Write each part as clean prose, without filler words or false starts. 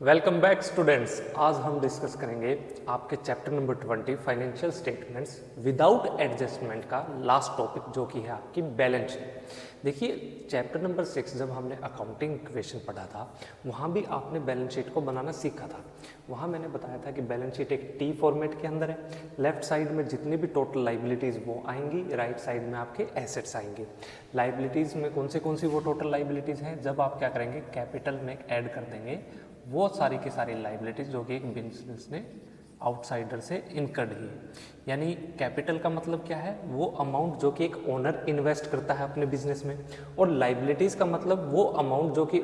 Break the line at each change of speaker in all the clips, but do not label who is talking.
Welcome back students. आज हम discuss करेंगे आपके chapter number 20 financial statements without adjustment का लास्ट टॉपिक जो कि है आपकी बैलेंस शीट। देखिए चैप्टर नंबर 6 जब हमने अकाउंटिंग इक्वेशन पढ़ा था वहाँ भी आपने बैलेंस शीट को बनाना सीखा था। वहाँ मैंने बताया था कि बैलेंस शीट एक टी फॉर्मेट के अंदर है। लेफ्ट साइड में जितनी भी टोटल लाइबिलिटीज़ वो आएंगी, राइट साइड में आपके एसेट्स आएंगे। लाइबिलिटीज़ में कौन सी वो टोटल लाइबिलिटीज़ हैं, जब आप क्या करेंगे कैपिटल में ऐड कर देंगे वो सारी की सारी लाइबिलिटीज जो कि एक बिजनेस ने आउटसाइडर से इनकर्ड की। यानी कैपिटल का मतलब क्या है, वो अमाउंट जो कि एक ओनर इन्वेस्ट करता है अपने बिजनेस में, और लाइबिलिटीज का मतलब वो अमाउंट जो कि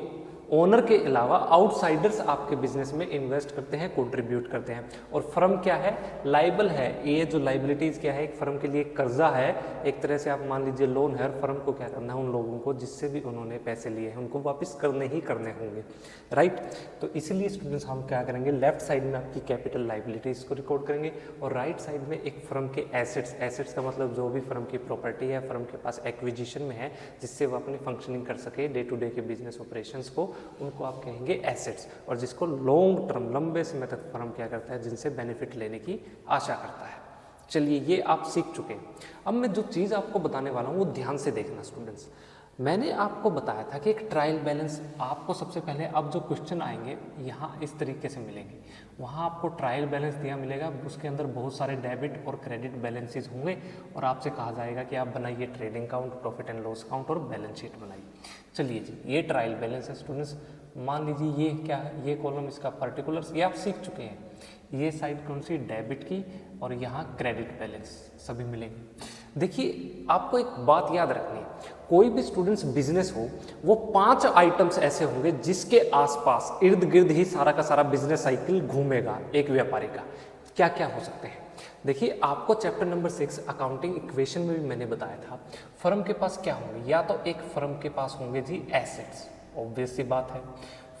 ओनर के अलावा आउटसाइडर्स आपके बिजनेस में इन्वेस्ट करते हैं, कंट्रीब्यूट करते हैं। और फर्म क्या है, लाइबल है। ये जो लाइबिलिटीज क्या है, एक फर्म के लिए कर्जा है, एक तरह से आप मान लीजिए लोन है। और फर्म को क्या करना है, उन लोगों को जिससे भी उन्होंने पैसे लिए हैं उनको वापस करने ही करने होंगे, राइट। तो इसीलिए स्टूडेंट्स हम क्या करेंगे, लेफ्ट साइड में आपकी कैपिटल लाइबिलिटीज को रिकॉर्ड करेंगे और राइट साइड में एक फर्म के एसेट्स। एसेट्स का मतलब जो भी फर्म की प्रॉपर्टी है, फर्म के पास एक्विजिशन में है, जिससे वो अपनी फंक्शनिंग कर सके डे टू डे के बिजनेस ऑपरेशंस को, उनको आप कहेंगे एसेट्स। और जिसको लॉन्ग टर्म लंबे समय तक फर्म क्या करता है, जिनसे बेनिफिट लेने की आशा करता है। चलिए ये आप सीख चुके हैं। अब मैं जो चीज़ आपको बताने वाला हूँ वो ध्यान से देखना स्टूडेंट्स। मैंने आपको बताया था कि एक ट्रायल बैलेंस आपको सबसे पहले, अब जो क्वेश्चन आएंगे यहाँ इस तरीके से मिलेंगे। वहाँ आपको ट्रायल बैलेंस दिया मिलेगा, उसके अंदर बहुत सारे डेबिट और क्रेडिट बैलेंसेस होंगे और आपसे कहा जाएगा कि आप बनाइए trading account, profit and loss account और बैलेंस शीट बनाइए। चलिए जी, ये ट्रायल बैलेंस है स्टूडेंट्स। मान लीजिए ये क्या है, ये कॉलम इसका पर्टिकुलर्स, ये आप सीख चुके हैं। ये साइड कौन सी, डेबिट की, और यहाँ क्रेडिट बैलेंस सभी मिलेंगे। देखिए आपको एक बात याद रखनी है, कोई भी स्टूडेंट्स बिजनेस हो वो 5 आइटम्स ऐसे होंगे जिसके आसपास इर्द गिर्द ही सारा का सारा बिजनेस साइकिल घूमेगा एक व्यापारी का। क्या क्या हो सकते हैं, देखिए आपको चैप्टर नंबर 6 अकाउंटिंग इक्वेशन में भी मैंने बताया था। फर्म के पास क्या होंगे, या तो एक फर्म के पास होंगे जी एसेट्स, ऑब्वियस सी बात है।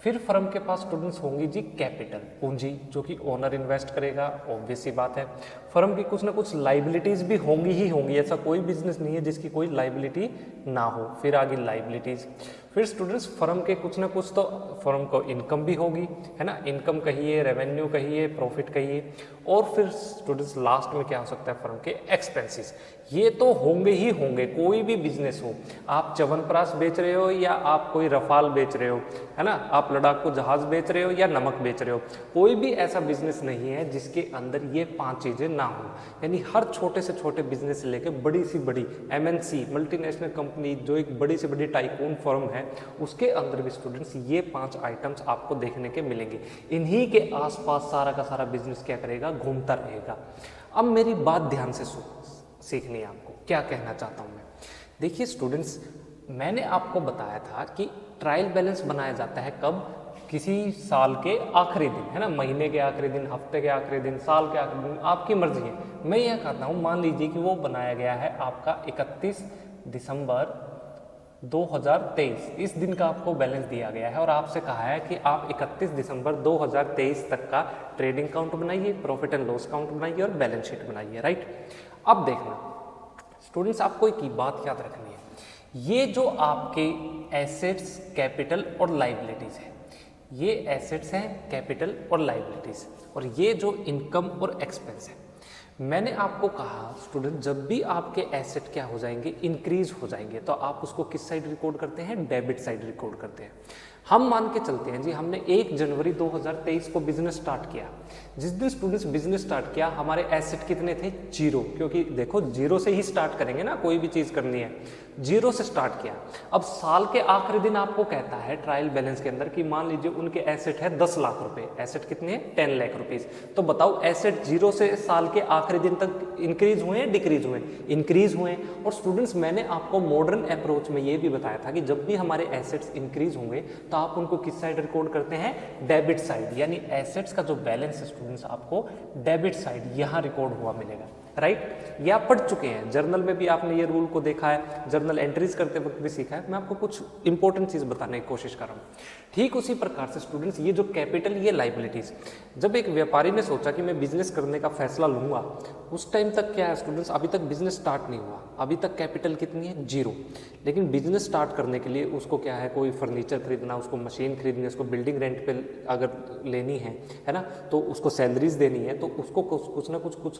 फिर फर्म के पास स्टूडेंट्स होंगी जी कैपिटल, पूंजी, जो कि ओनर इन्वेस्ट करेगा, ऑब्वियस सी बात है। फर्म की कुछ ना कुछ लाइबिलिटीज भी होंगी ही होंगी, ऐसा कोई बिजनेस नहीं है जिसकी कोई लाइबिलिटी ना हो। फिर आगे लाइबिलिटीज, फिर स्टूडेंट्स फर्म के कुछ ना कुछ तो फर्म को इनकम भी होगी, है ना, इनकम कहिए, रेवेन्यू कहिए, प्रॉफिट कहिए। और फिर स्टूडेंट्स लास्ट में क्या हो सकता है, फर्म के एक्सपेंसेस। ये तो होंगे ही होंगे, कोई भी बिजनेस हो, आप च्यवनप्राश बेच रहे हो या आप कोई रफाल बेच रहे हो, है ना, आप लड़ाकू जहाज बेच रहे हो या नमक बेच रहे हो, कोई भी ऐसा बिजनेस नहीं है जिसके अंदर ये 5 चीजें ना हो। यानी हर छोटे से छोटे बिजनेस से लेकर बड़ी सी बड़ी एमएनसी मल्टीनेशनल कंपनी, जो एक बड़ी से बड़ी टाइकून फर्म है, उसके अंदर भी स्टूडेंट्स ये 5 आइटम्स आपको देखने के मिलेंगे। इन्हीं के आसपास सारा का सारा बिजनेस क्या करेगा, घूमता रहेगा। अब मेरी बात ध्यान से सीखनी है आपको, क्या कहना चाहता हूं मैं। देखिए स्टूडेंट्स, मैंने आपको बताया था कि ट्रायल बैलेंस बनाया जाता है कब, किसी साल के आखिरी दिन, है ना, महीने के आखिरी दिन, हफ्ते के आखिरी दिन, साल के आखिरी दिन, आपकी मर्जी है। मैं यह कहता हूं, मान लीजिए कि वो बनाया गया है आपका 31 दिसंबर 2023, इस दिन का आपको बैलेंस दिया गया है और आपसे कहा है कि आप 31 दिसंबर 2023 तक का ट्रेडिंग अकाउंट बनाइए, प्रॉफिट एंड लॉस अकाउंट बनाइए और बैलेंस शीट बनाइए, राइट। अब देखना स्टूडेंट्स, आपको एक ही बात याद रखनी है, ये जो आपके एसेट्स, कैपिटल और लाइबिलिटीज है, ये एसेट्स हैं, कैपिटल और लाइबिलिटीज, और ये जो इनकम और एक्सपेंस है। मैंने आपको कहा स्टूडेंट, जब भी आपके एसेट क्या हो जाएंगे, इंक्रीज हो जाएंगे, तो आप उसको किस साइड रिकॉर्ड करते हैं, डेबिट साइड रिकॉर्ड करते हैं। हम मान के चलते हैं जी, हमने 1 जनवरी 2023 को बिजनेस स्टार्ट किया। जिस दिन स्टूडेंट्स बिजनेस स्टार्ट किया, हमारे एसेट कितने थे, 0, क्योंकि देखो 0 से ही स्टार्ट करेंगे ना, कोई भी चीज करनी है, 0 से स्टार्ट किया। अब साल के आखिरी दिन आपको कहता है ट्रायल बैलेंस के अंदर कि मान लीजिए उनके एसेट है 10 लाख रुपए, एसेट कितने हैं, 10 लाख रुपीज। तो बताओ एसेट 0 से साल के आखिरी दिन तक इंक्रीज हुए, डिक्रीज हुए, इंक्रीज हुए। और स्टूडेंट्स मैंने आपको मॉडर्न अप्रोच में ये भी बताया था कि जब भी हमारे एसेट्स इंक्रीज होंगे तो आप उनको किस साइड रिकॉर्ड करते हैं, डेबिट साइड। यानी एसेट्स का जो बैलेंस है स्टूडेंट्स आपको डेबिट साइड यहाँ रिकॉर्ड हुआ मिलेगा। राइट। ये आप पढ़ चुके हैं, जर्नल में भी आपने ये रूल को देखा है, जर्नल एंट्रीज करते वक्त भी सीखा है। मैं आपको कुछ इंपॉर्टेंट चीज बताने की कोशिश कर रहा हूँ। ठीक उसी प्रकार से स्टूडेंट्स, ये जो कैपिटल, ये लाइबिलिटीज, जब एक व्यापारी ने सोचा कि मैं बिजनेस करने का फैसला लूंगा, उस टाइम तक क्या है स्टूडेंट्स, अभी तक बिजनेस स्टार्ट नहीं हुआ, अभी तक कैपिटल कितनी है, 0। लेकिन बिजनेस स्टार्ट करने के लिए उसको क्या है, कोई फर्नीचर खरीदना, उसको मशीन खरीदनी, उसको बिल्डिंग रेंट पे अगर लेनी है ना, तो उसको सैलरीज देनी है, तो उसको कुछ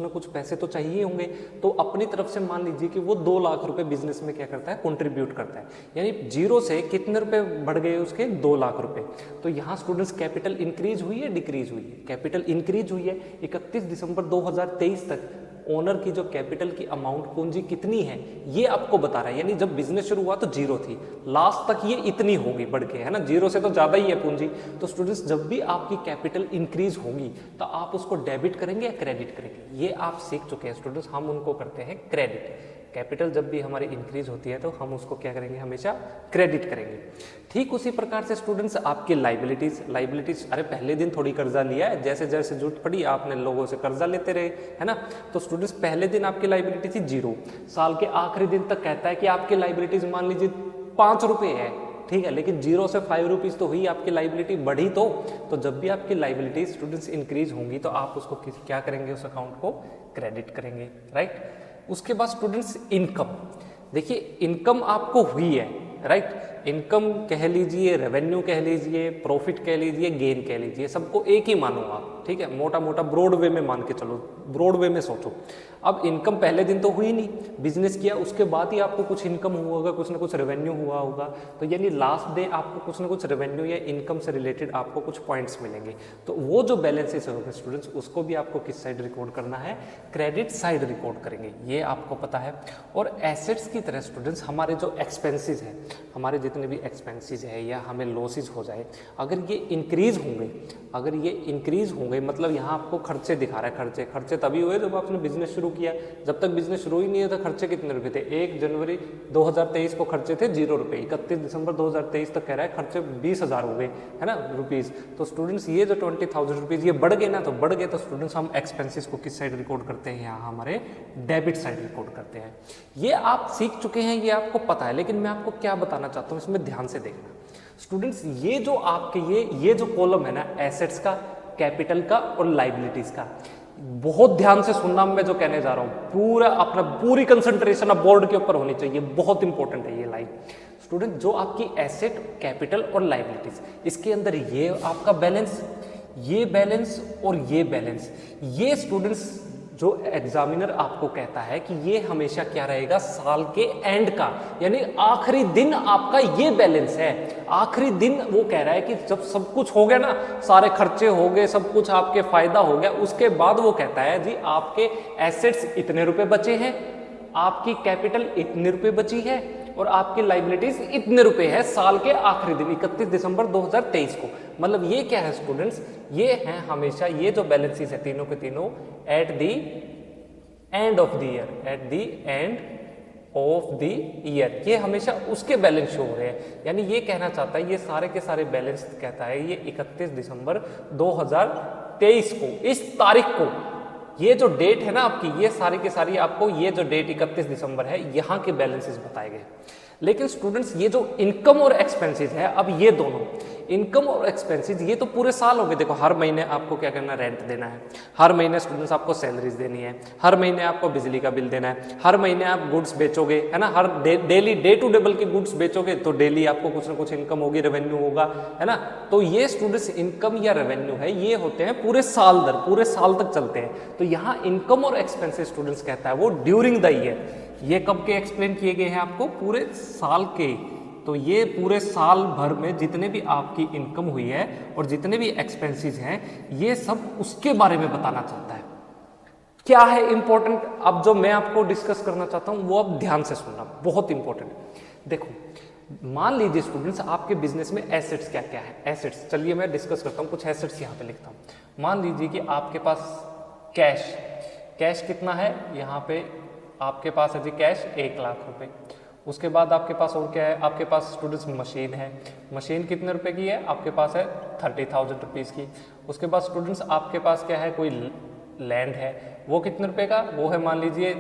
ना कुछ पैसे तो चाहिए होंगे। तो अपनी तरफ से मान लीजिए कि वो 2 लाख रुपए बिजनेस में क्या करता है, कंट्रीब्यूट करता है, यानी 0 से कितने रुपए बढ़ गए उसके, 2 लाख रुपए। तो यहाँ स्टूडेंट्स कैपिटल इंक्रीज हुई है, डिक्रीज हुई है, कैपिटल इंक्रीज हुई है। 31 दिसंबर 2023 तक ओनर की जो कैपिटल की अमाउंट, पूंजी कितनी है, ये आपको बता रहा है। यानी जब बिजनेस शुरू हुआ तो 0 थी, लास्ट तक ये इतनी होगी बढ़ के, है ना, 0 से तो ज्यादा ही है पूंजी। तो स्टूडेंट्स, जब भी आपकी कैपिटल इंक्रीज होगी तो आप उसको डेबिट करेंगे या क्रेडिट करेंगे, ये आप सीख चुके हैं स्टूडेंट्स। हम उनको करते हैं क्रेडिट। कैपिटल जब भी हमारी इंक्रीज होती है तो हम उसको क्या करेंगे, हमेशा क्रेडिट करेंगे। ठीक उसी प्रकार से स्टूडेंट्स, आपकी लाइबिलिटीज, अरे पहले दिन थोड़ी कर्जा लिया है, जैसे जैसे जरूरत पड़ी आपने लोगों से कर्जा लेते रहे, है ना। तो स्टूडेंट्स, पहले दिन आपकी लाइबिलिटी थी 0, साल के आखिरी दिन तक कहता है कि आपकी लाइबिलिटीज मान लीजिए 5 रुपये है, ठीक है, लेकिन 0 से 5 रुपीज तो हुई, आपकी लाइबिलिटी बढ़ी। तो जब भी आपकी लाइबिलिटी स्टूडेंट्स इंक्रीज होंगी तो आप उसको क्या करेंगे, उस अकाउंट को क्रेडिट करेंगे, राइट। उसके बाद स्टूडेंट्स, इनकम, देखिए इनकम आपको हुई है, राइट। इनकम कह लीजिए, रेवेन्यू कह लीजिए, प्रॉफिट कह लीजिए, गेन कह लीजिए, सबको एक ही मानो आप, ठीक है, मोटा मोटा ब्रॉड वे में मान के चलो, ब्रॉड वे में सोचो। अब इनकम पहले दिन तो हुई नहीं, बिजनेस किया उसके बाद ही आपको कुछ इनकम हुआ होगा, कुछ ना कुछ रेवेन्यू हुआ होगा। तो यानी लास्ट डे आपको कुछ ना कुछ रेवेन्यू या इनकम से रिलेटेड आपको कुछ पॉइंट्स मिलेंगे। तो वो जो बैलेंसेस होंगे स्टूडेंट्स, उसको भी आपको किस साइड रिकॉर्ड करना है, क्रेडिट साइड रिकॉर्ड करेंगे, ये आपको पता है। और एसेट्स की तरह स्टूडेंट्स, हमारे जो एक्सपेंसेस हैं, हमारे जितने भी एक्सपेंसेस है या हमें लॉसेज हो जाए, अगर ये इंक्रीज होंगे, मतलब यहाँ आपको खर्चे दिखा रहा है। खर्चे तभी हुए जब आपने बिजनेस शुरू किया, जब तक बिजनेस शुरू ही नहीं है तो खर्चे कितने रुपए थे, 1 जनवरी 2023 को खर्चे थे 0 रुपये, 31 दिसंबर 2023 तक कह रहा है खर्चे 20,000 हो गए, है ना, रुपीज। तो स्टूडेंट्स, ये जो 20,000 रुपीज ये बढ़ गए ना, तो बढ़ गए तो स्टूडेंट्स, हम एक्सपेंसेस को किस साइड रिकॉर्ड करते हैं, यहाँ हमारे डेबिट साइड रिकॉर्ड करते हैं। ये आप सीख चुके हैं, ये आपको पता है, लेकिन मैं आपको क्या बताना चाहता हूँ, इसमें ध्यान से देखना स्टूडेंट्स। ये जो आपके ये जो कॉलम है ना, एसेट्स का, कैपिटल का और लाइबिलिटीज का, बहुत ध्यान से सुनना, मैं जो कहने जा रहा हूं, पूरी कंसंट्रेशन अब बोर्ड के ऊपर होनी चाहिए, बहुत इंपॉर्टेंट है ये लाइन स्टूडेंट। जो आपकी एसेट, कैपिटल और लाइबिलिटीज, इसके अंदर ये आपका बैलेंस, ये बैलेंस और ये बैलेंस, ये स्टूडेंट्स जो एग्जामिनर आपको कहता है कि ये हमेशा क्या रहेगा, साल के एंड का, यानी आखिरी दिन आपका ये बैलेंस है। आखिरी दिन वो कह रहा है कि जब सब कुछ हो गया ना, सारे खर्चे हो गए, सब कुछ आपके फायदा हो गया, उसके बाद वो कहता है जी आपके एसेट्स इतने रुपए बचे हैं, आपकी कैपिटल इतने रुपए बची है और आपकी लाइबिलिटीज इतने रुपए है साल के आखिरी दिन 31 दिसंबर 2023 को। मतलब ये क्या है स्टूडेंट्स, ये है हमेशा, ये जो बैलेंसेस है तीनों के तीनों at the end of the year, at the end of the year, ये हमेशा उसके बैलेंस शो हो रहे हैं। यानी ये कहना चाहता है, ये सारे के सारे बैलेंस कहता है ये 31 दिसंबर 2023 को, इस तारीख को, ये जो डेट है ना आपकी, ये सारी की सारी आपको, ये जो डेट 31 दिसंबर है, यहाँ के बैलेंसेस बताए गए। लेकिन स्टूडेंट्स, ये जो इनकम और एक्सपेंसेस है, अब ये दोनों इनकम और एक्सपेंसेस, ये तो पूरे साल हो गए। देखो, हर महीने आपको क्या करना, रेंट देना है, हर महीने स्टूडेंट्स आपको सैलरीज देनी है, हर महीने आपको बिजली का बिल देना है, हर महीने आप गुड्स बेचोगे, है ना, हर डेली डे टू डे की गुड्स बेचोगे तो डेली आपको कुछ ना कुछ इनकम होगी, रेवेन्यू होगा, है ना। तो ये स्टूडेंट्स इनकम या रेवेन्यू है, ये होते हैं पूरे साल दर, पूरे साल तक चलते हैं। तो यहाँ इनकम और एक्सपेंसेस स्टूडेंट्स कहता है वो ड्यूरिंग द ईयर, ये कब के एक्सप्लेन किए गए हैं आपको, पूरे साल के। तो ये पूरे साल भर में जितने भी आपकी इनकम हुई है और जितने भी एक्सपेंसेस हैं, ये सब उसके बारे में बताना चाहता है। क्या है इंपॉर्टेंट, अब जो मैं आपको डिस्कस करना चाहता हूं वो अब ध्यान से सुनना, बहुत इंपॉर्टेंट। देखो, मान लीजिए स्टूडेंट्स, आपके बिजनेस में एसेट्स क्या क्या है, एसेट्स, चलिए मैं डिस्कस करता हूं, कुछ एसेट्स यहाँ पे लिखता हूं। मान लीजिए कि आपके पास कैश कितना है, यहाँ पे आपके पास है जी कैश 1 लाख रुपए। उसके बाद आपके पास और क्या है, आपके पास स्टूडेंट्स मशीन है, मशीन कितने रुपए की है, आपके पास है 30,000 रुपीज़ की। उसके बाद स्टूडेंट्स आपके पास क्या है, कोई लैंड है वो कितने रुपए का, वो है मान लीजिए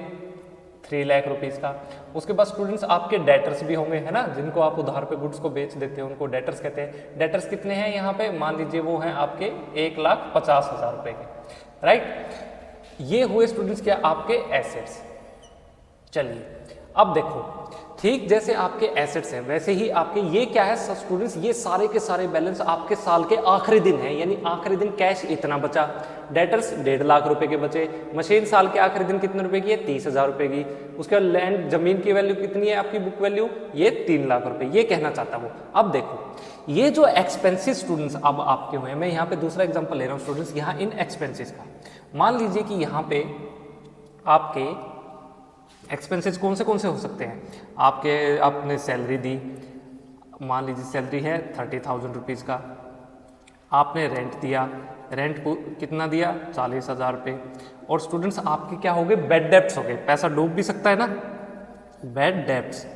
3 लाख रुपीस का। उसके बाद स्टूडेंट्स आपके डेटर्स भी होंगे, है ना, जिनको आप उधार पे गुड्स को बेच देते हैं उनको डेटर्स कहते हैं। डेटर्स कितने हैं यहाँ पे, मान लीजिए वो हैं आपके 1,50,000 रुपए के, राइट। ये हुए स्टूडेंट्स क्या, आपके एसेट्स। चलिए अब देखो, ठीक जैसे आपके एसेट्स हैं वैसे ही आपके ये क्या है स्टूडेंट्स, ये सारे के सारे बैलेंस आपके साल के आखिरी दिन है, यानी आखिरी दिन कैश इतना बचा, डेटर्स 1.5 लाख रुपए के बचे, मशीन साल के आखिरी दिन कितने रुपए की है, 30,000 रुपए की, उसके बाद लैंड जमीन की वैल्यू कितनी है आपकी बुक वैल्यू, ये 3 लाख रुपए, ये कहना चाहता हूँ। अब देखो ये जो एक्सपेंसिस स्टूडेंट्स अब आपके हुए हैं, मैं यहाँ पे दूसरा एग्जाम्पल ले रहा हूँ स्टूडेंट्स, यहाँ इन एक्सपेंसिस का मान लीजिए कि यहाँ पे आपके एक्सपेंसेस कौन से हो सकते हैं, आपने सैलरी दी, मान लीजिए सैलरी है 30,000 रुपीज़ का, आपने रेंट दिया, रेंट को कितना दिया 40,000 रुपये, और स्टूडेंट्स आपके क्या हो गए, बैड डेब्ट्स हो गए, पैसा डूब भी सकता है ना, बैड डेब्ट्स।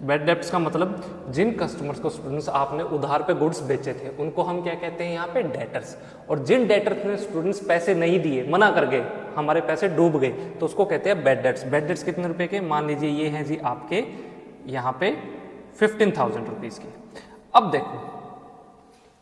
बैड डेब्ट्स का मतलब जिन कस्टमर्स को स्टूडेंट्स आपने उधार पे गुड्स बेचे थे उनको हम क्या कहते हैं यहाँ पे, डेटर्स। और जिन डेटर्स ने स्टूडेंट्स पैसे नहीं दिए, मना कर गए, हमारे पैसे डूब गए, तो उसको कहते हैं बैड डेट्स। बैड डेट्स कितने रुपए के, मान लीजिए ये हैं जी आपके यहाँ पे 15,000 रुपीज़ के। अब देखो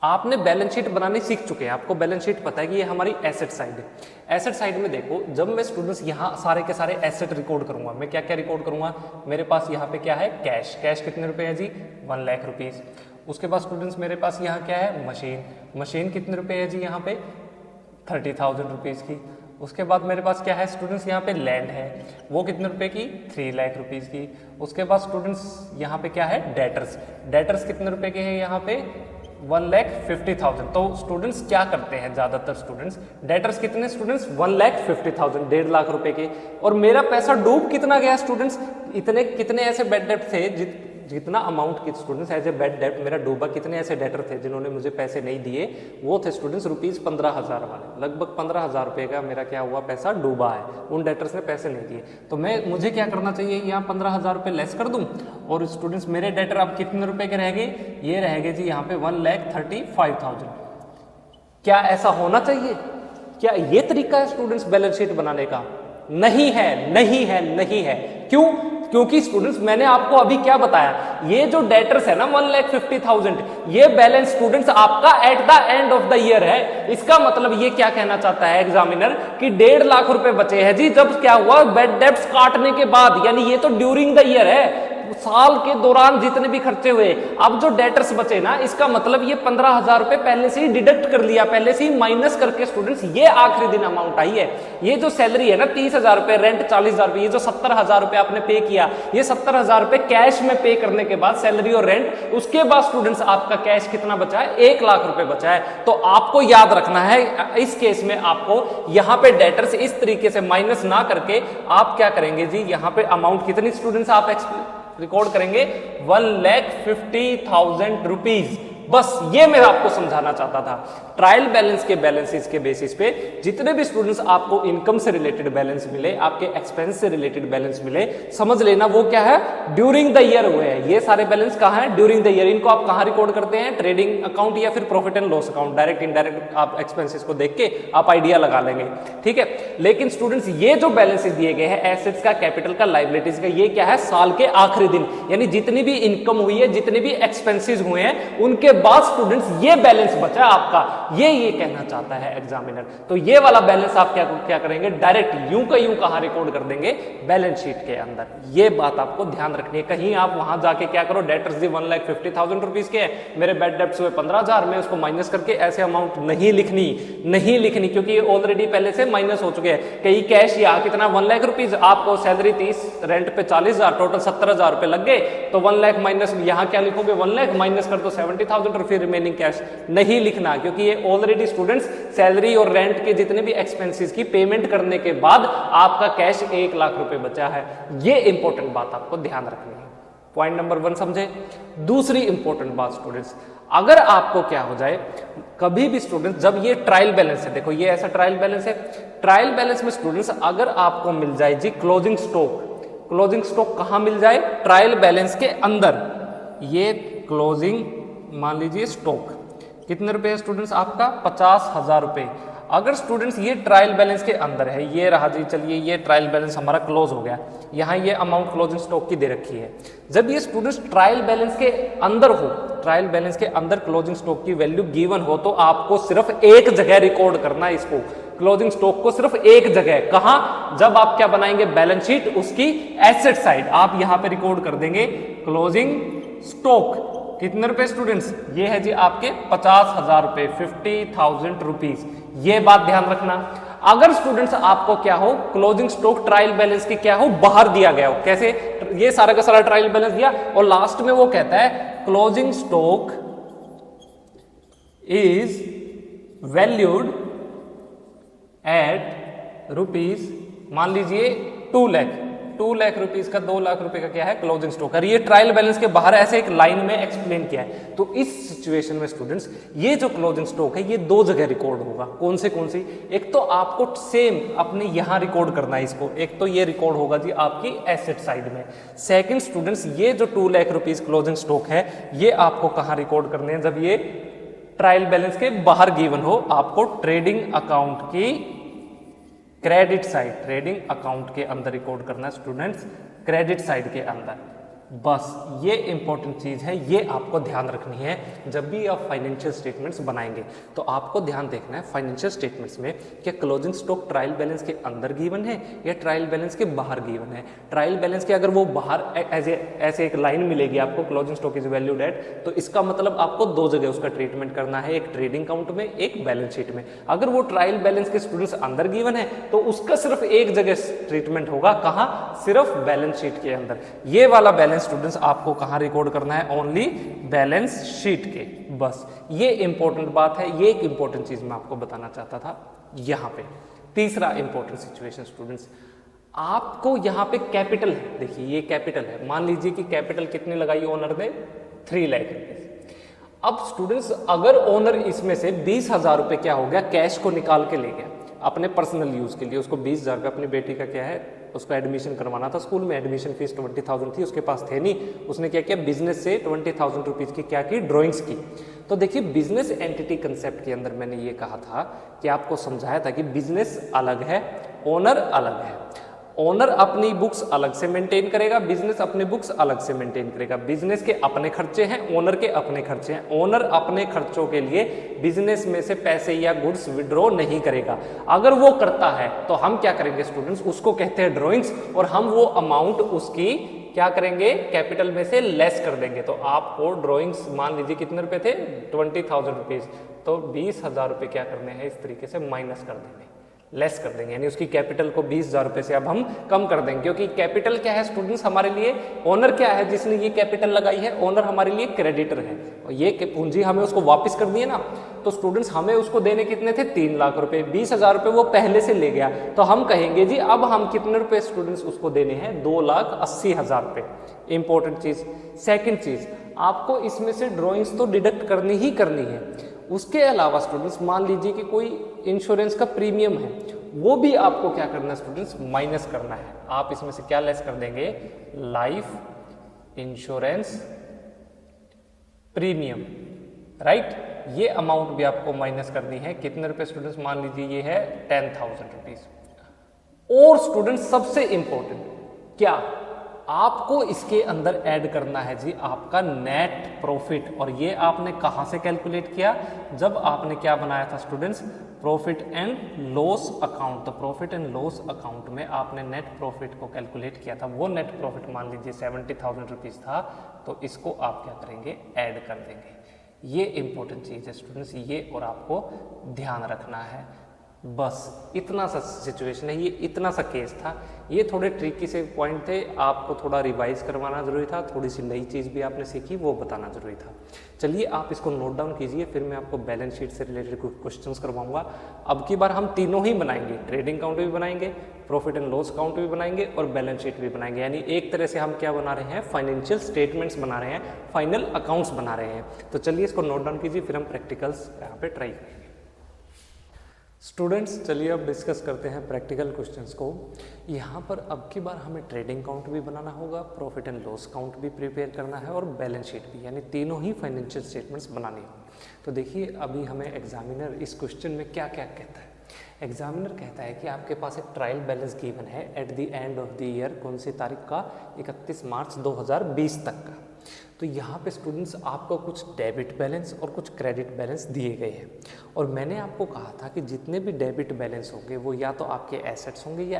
आपने बैलेंस शीट बनानी सीख चुके हैं, आपको बैलेंस शीट पता है कि ये हमारी एसेट साइड है। एसेट साइड में देखो, जब मैं स्टूडेंट्स यहाँ सारे के सारे एसेट रिकॉर्ड करूंगा, मैं क्या क्या रिकॉर्ड करूंगा, मेरे पास यहाँ पे क्या है, कैश। कैश कितने रुपए है जी, 1 लाख रुपीज़। उसके बाद स्टूडेंट्स मेरे पास यहाँ क्या है, मशीन। मशीन कितने रुपए है जी यहाँ पे, 30,000 रुपीज़ की। उसके बाद मेरे पास क्या है स्टूडेंट्स, यहाँ पे लैंड है, वो कितने रुपए की, 3 लाख रुपीज़ की। उसके बाद स्टूडेंट्स यहाँ पे क्या है, डेटर्स। डेटर्स कितने रुपए के हैं यहाँ पे, 1,50,000। तो स्टूडेंट्स क्या करते हैं, ज्यादातर स्टूडेंट्स डेटर्स कितने, स्टूडेंट्स 1,50,000, 1.5 लाख रुपए के। और मेरा पैसा डूब कितना गया स्टूडेंट्स, इतने कितने ऐसे बैड डेट थे जितना अमाउंट की students as a bad debt मेरा डूबा, कितने ऐसे डेटर थे जिन्होंने मुझे पैसे नहीं दिए, वो थे स्टूडेंट्स ₹15,000 वाले, लगभग 15,000 रुपए का मेरा क्या हुआ, पैसा डूबा है, उन डेटर्स ने पैसे नहीं दिए। तो मुझे क्या करना चाहिए, यहाँ 15,000 रुपये लेस कर दूं, और स्टूडेंट्स मेरे डेटर अब कितने रुपए के रह गए, ये रह गए जी यहाँ पे 1,35,000। क्या ऐसा होना चाहिए, क्या ये तरीका है स्टूडेंट्स बैलेंस शीट बनाने का? नहीं है, नहीं है, नहीं है। क्यों? क्योंकि स्टूडेंट्स मैंने आपको अभी क्या बताया, ये जो डेटर्स है ना 1,50,000, ये बैलेंस स्टूडेंट्स आपका at the end of the year है। इसका मतलब ये क्या कहना चाहता है एग्जामिनर कि 1.5 लाख रुपए बचे हैं जी, जब क्या हुआ, बैड डेब्ट्स काटने के बाद, यानी ये तो ड्यूरिंग द ईयर है, साल के दौरान जितने भी खर्चे हुए। अब जो डेटर्स बचे ना, इसका मतलब ये 15,000 रुपए पहले से ही डिडक्ट कर लिया, पहले से ही माइनस करके स्टूडेंट्स ये आखिरी दिन अमाउंट आई है। ये जो सैलरी है ना 30,000 रुपए, रेंट 40,000 रुपए, ये जो 70,000 रुपए आपने पे किया, ये 70,000 रुपए कैश में पे करने के बाद सैलरी और रेंट, उसके बाद स्टूडेंट्स आपका कैश कितना बचा है, 1 लाख रुपए बचा है। तो आपको याद रखना है इस केस में, आपको यहाँ पे डेटर्स इस तरीके से माइनस ना करके आप क्या करेंगे जी, यहाँ पे अमाउंट कितनी स्टूडेंट्स आप रिकॉर्ड करेंगे, 1,50,000 रुपीज। बस ये मैं आपको समझाना चाहता था। ट्रायल बैलेंस के बैलेंसेस के बेसिस पे जितने भी स्टूडेंट्स आपको इनकम से रिलेटेड बैलेंस मिले, आपके एक्सपेंस से रिलेटेड बैलेंस मिले, समझ लेना वो क्या है, ड्यूरिंग द ईयर हुए हैं। ये सारे बैलेंस कहाँ है, ड्यूरिंग द ईयर। इनको आप कहाँ रिकॉर्ड करते हैं, ट्रेडिंग अकाउंट या फिर profit and loss account. Direct indirect आप एक्सपेंसेस को देख के आप आइडिया लगा लेंगे, ठीक है। लेकिन स्टूडेंट्स ये जो बैलेंसेस दिए गए हैं, एसेट्स का, कैपिटल का, लाइबिलिटीज का, ये क्या है, साल के आखिरी दिन, यानी जितनी भी इनकम हुई है, जितने भी एक्सपेंसेस हुए हैं, उनके बाद स्टूडेंट्स ये बैलेंस बचा आपका, ये कहना चाहता है एग्जामिनर। तो ये वाला बैलेंस आप क्या करेंगे, डायरेक्ट यूं का यूं कहां रिकॉर्ड कर देंगे, बैलेंस शीट के अंदर। ये बात आपको ध्यान रखनी है। कहीं आप वहां जाके क्या करो, डेटर्स दी 1,50,000 रुपीज के, मेरे बैड डेब्ट्स हुए 15,000, में उसको माइनस करके ऐसे अमाउंट नहीं लिखनी, क्योंकि ये ऑलरेडी पहले से माइनस हो चुके हैं। कहीं कैश यहाँ कितना 1 लाख रुपीज, आपको सैलरी 30, रेंट पे 40,000, टोटल 70,000 रुपए लग गए, तो 1 लाख माइनस, यहाँ क्या लिखोगे, 1 लाख माइनस कर दो 70,000 और फिर रिमेनिंग कैश नहीं लिखना, क्योंकि ये ऑलरेडी स्टूडेंट्स सैलरी और रेंट के जितने भी एक्सपेंसेस की पेमेंट करने के बाद आपका कैश 1 लाख रुपए बचा है। ये इंपॉर्टेंट बात आपको ध्यान रखनी है। पॉइंट नंबर 1 समझे। दूसरी इंपॉर्टेंट बात स्टूडेंट्स, अगर आपको क्या हो जाए, कभी भी स्टूडेंट्स जब ये ट्रायल बैलेंस है, देखो ये ऐसा ट्रायल बैलेंस है, ट्रायल बैलेंस में स्टूडेंट्स अगर आपको मिल जाए जी क्लोजिंग स्टॉक कहां मिल जाए, ट्रायल बैलेंस के अंदर, ये क्लोजिंग मान लीजिए स्टॉक कितने रुपए है स्टूडेंट्स आपका, 50,000 रुपए। अगर स्टूडेंट्स ये ट्रायल बैलेंस के अंदर है, ये रहा जी, चलिए ये ट्रायल बैलेंस हमारा क्लोज हो गया, यहाँ ये अमाउंट क्लोजिंग स्टॉक की दे रखी है। जब ये स्टूडेंट्स ट्रायल बैलेंस के अंदर हो, ट्रायल बैलेंस के अंदर क्लोजिंग स्टॉक की वैल्यू गिवन हो, तो आपको सिर्फ एक जगह रिकॉर्ड करना है इसको, क्लोजिंग स्टॉक को सिर्फ एक जगह। कहां? जब आप क्या बनाएंगे बैलेंस शीट, उसकी एसेट साइड आप यहां पे रिकॉर्ड कर देंगे क्लोजिंग स्टॉक। कितने रुपए स्टूडेंट्स? ये है जी आपके 50,000 रुपए, 50,000 रुपीज। ये बात ध्यान रखना। अगर स्टूडेंट्स आपको क्या हो, क्लोजिंग स्टॉक ट्रायल बैलेंस की क्या हो, बाहर दिया गया हो, कैसे? ये सारा का सारा ट्रायल बैलेंस दिया और लास्ट में वो कहता है closing stock is valued at rupees, मान लीजिए 2 लाख रुपीज का, 2 लाख रुपए का क्या है क्लोजिंग स्टॉक है। ये ट्रायल बैलेंस के बाहर ऐसे एक लाइन में एक्सप्लेन किया है। तो इस सिचुएशन में स्टूडेंट्स ये जो क्लोजिंग स्टॉक है ये 2 जगह रिकॉर्ड होगा। कौन से कौन सी? एक तो आपको सेम अपने यहां रिकॉर्ड करना है इसको, एक तो ये रिकॉर्ड होगा जी आपकी एसेट साइड में। सेकंड स्टूडेंट्स ये जो 2 लाख रुपीज क्लोजिंग स्टॉक है ये आपको कहां रिकॉर्ड करने हैं? जब ये ट्रायल बैलेंस के बाहर गिवन हो, आपको ट्रेडिंग अकाउंट की क्रेडिट साइड, ट्रेडिंग अकाउंट के अंदर रिकॉर्ड करना है स्टूडेंट्स, क्रेडिट साइड के अंदर। बस ये इंपॉर्टेंट चीज है, ये आपको ध्यान रखनी है जब भी आप फाइनेंशियल स्टेटमेंट्स बनाएंगे। तो आपको ध्यान देखना है फाइनेंशियल स्टेटमेंट्स में क्या क्लोजिंग स्टॉक ट्रायल बैलेंस के अंदर गिवन है या ट्रायल बैलेंस के बाहर गिवन है। ट्रायल बैलेंस के अगर वो बाहर ऐसे एक लाइन मिलेगी आपको, closing stock is valued at, तो इसका मतलब आपको 2 जगह उसका ट्रीटमेंट करना है, एक ट्रेडिंग अकाउंट में, एक बैलेंस शीट में। अगर वो ट्रायल बैलेंस के स्टूडेंट्स अंदर गिवन है तो उसका सिर्फ एक जगह ट्रीटमेंट होगा, कहां? सिर्फ बैलेंस शीट के अंदर। ये वाला बैलेंस स्टूडेंट्स आपको कहां रिकॉर्ड करना है? ओनली बैलेंस शीट के। बस ये इंपॉर्टेंट बात है, ये एक इंपॉर्टेंट चीज मैं आपको बताना चाहता था यहां पे। तीसरा इंपॉर्टेंट सिचुएशन स्टूडेंट्स, आपको यहां पे कैपिटल है, देखिए ये कैपिटल है, मान लीजिए कि कैपिटल कितनी लगाई ओनर ने? 3 लाख रुपए। अब स्टूडेंट्स अगर ओनर इसमें से 20,000 रुपए क्या हो गया, कैश को निकाल के ले गया अपने पर्सनल यूज के लिए, उसको 20,000 रुपये अपनी बेटी का क्या है उसको एडमिशन करवाना था स्कूल में, एडमिशन फीस 20,000 थी, उसके पास थे नहीं, उसने क्या किया बिजनेस से 20,000 रुपीज की क्या की ड्राइंग्स की। तो देखिए बिजनेस एंटिटी कंसेप्ट के अंदर मैंने ये कहा था कि आपको समझाया था कि बिजनेस अलग है, ओनर अलग है। ओनर अपनी बुक्स अलग से मेंटेन करेगा, बिजनेस अपनी बुक्स अलग से मेंटेन करेगा। बिजनेस के अपने खर्चे हैं, ओनर के अपने खर्चे हैं। ओनर अपने खर्चों के लिए बिजनेस में से पैसे या गुड्स विड्रॉ नहीं करेगा। अगर वो करता है तो हम क्या करेंगे स्टूडेंट्स, उसको कहते हैं ड्रॉइंग्स, और हम वो अमाउंट उसकी क्या करेंगे कैपिटल में से लेस कर देंगे। तो आपको ड्रॉइंग्स मान लीजिए कितने रुपए थे? 20,000 रुपीज, तो 20,000 रुपए क्या करने हैं इस तरीके से माइनस कर देंगे, लेस कर देंगे, यानी उसकी कैपिटल को 20,000 रुपए से अब हम कम कर देंगे। क्योंकि कैपिटल क्या है स्टूडेंट्स हमारे लिए, ओनर क्या है जिसने ये कैपिटल लगाई है, ओनर हमारे लिए क्रेडिटर है, और ये पूंजी हमें उसको वापस कर दी है ना। तो स्टूडेंट्स हमें उसको देने कितने थे? 3 लाख रुपए, 20,000 रुपए वो पहले से ले गया, तो हम कहेंगे जी अब हम कितने रुपए स्टूडेंट्स उसको देने हैं? 2,80,000 रुपए। इंपॉर्टेंट चीज। सेकेंड चीज, आपको इसमें से ड्रॉइंग्स तो डिडक्ट करनी ही करनी है। उसके अलावा स्टूडेंट्स मान लीजिए कि कोई इंश्योरेंस का प्रीमियम है, वो भी आपको क्या करना है स्टूडेंट्स? माइनस करना है। आप इसमें से क्या लेस कर देंगे? Life insurance premium, right. ये अमाउंट भी आपको माइनस करनी है। कितने रुपए स्टूडेंट्स? मान लीजिए ये है 10,000 रुपीज। और स्टूडेंट्स सबसे इंपॉर्टेंट क्या, आपको इसके अंदर ऐड करना है जी आपका नेट प्रॉफिट। और ये आपने कहां से कैलकुलेट किया? जब आपने क्या बनाया था students? Profit and loss account. तो प्रॉफिट एंड लॉस अकाउंट में आपने नेट प्रॉफिट को कैलकुलेट किया था। वो नेट प्रॉफिट मान लीजिए 70,000 रुपीज था, तो इसको आप क्या करेंगे? ऐड कर देंगे। ये इंपॉर्टेंट चीज है स्टूडेंट्स, ये और आपको ध्यान रखना है। बस इतना सा सिचुएशन है, ये इतना सा केस था। ये थोड़े ट्रिकी से पॉइंट थे, आपको थोड़ा रिवाइज करवाना जरूरी था, थोड़ी सी नई चीज़ भी आपने सीखी वो बताना जरूरी था। चलिए आप इसको नोट डाउन कीजिए, फिर मैं आपको बैलेंस शीट से रिलेटेड कुछ क्वेश्चंस करवाऊंगा। अब की बार हम तीनों ही बनाएंगे, ट्रेडिंग अकाउंट भी बनाएंगे, प्रॉफिट एंड लॉस अकाउंट भी बनाएंगे और बैलेंस शीट भी बनाएंगे। यानी एक तरह से हम क्या बना रहे हैं? फाइनेंशियल स्टेटमेंट्स बना रहे हैं, फाइनल अकाउंट्स बना रहे हैं। तो चलिए इसको नोट डाउन कीजिए, फिर हम प्रैक्टिकल्स यहाँ पे ट्राई करेंगे। स्टूडेंट्स चलिए अब डिस्कस करते हैं प्रैक्टिकल क्वेश्चंस को। यहाँ पर अब की बार हमें ट्रेडिंग अकाउंट भी बनाना होगा, प्रॉफिट एंड लॉस अकाउंट भी प्रिपेयर करना है और बैलेंस शीट भी, यानी तीनों ही फाइनेंशियल स्टेटमेंट्स बनानी होगी। तो देखिए अभी हमें एग्जामिनर इस क्वेश्चन में क्या क्या कहता है। एग्जामिनर कहता है कि आपके पास एक ट्रायल बैलेंस गिवन है at the end of the year, कौन सी तारीख का, 31 मार्च 2020 तक का। तो यहाँ पे स्टूडेंट्स आपको कुछ डेबिट बैलेंस और कुछ क्रेडिट बैलेंस दिए गए हैं, और मैंने आपको कहा था कि जितने भी डेबिट बैलेंस होंगे वो या तो आपके एसेट्स होंगे या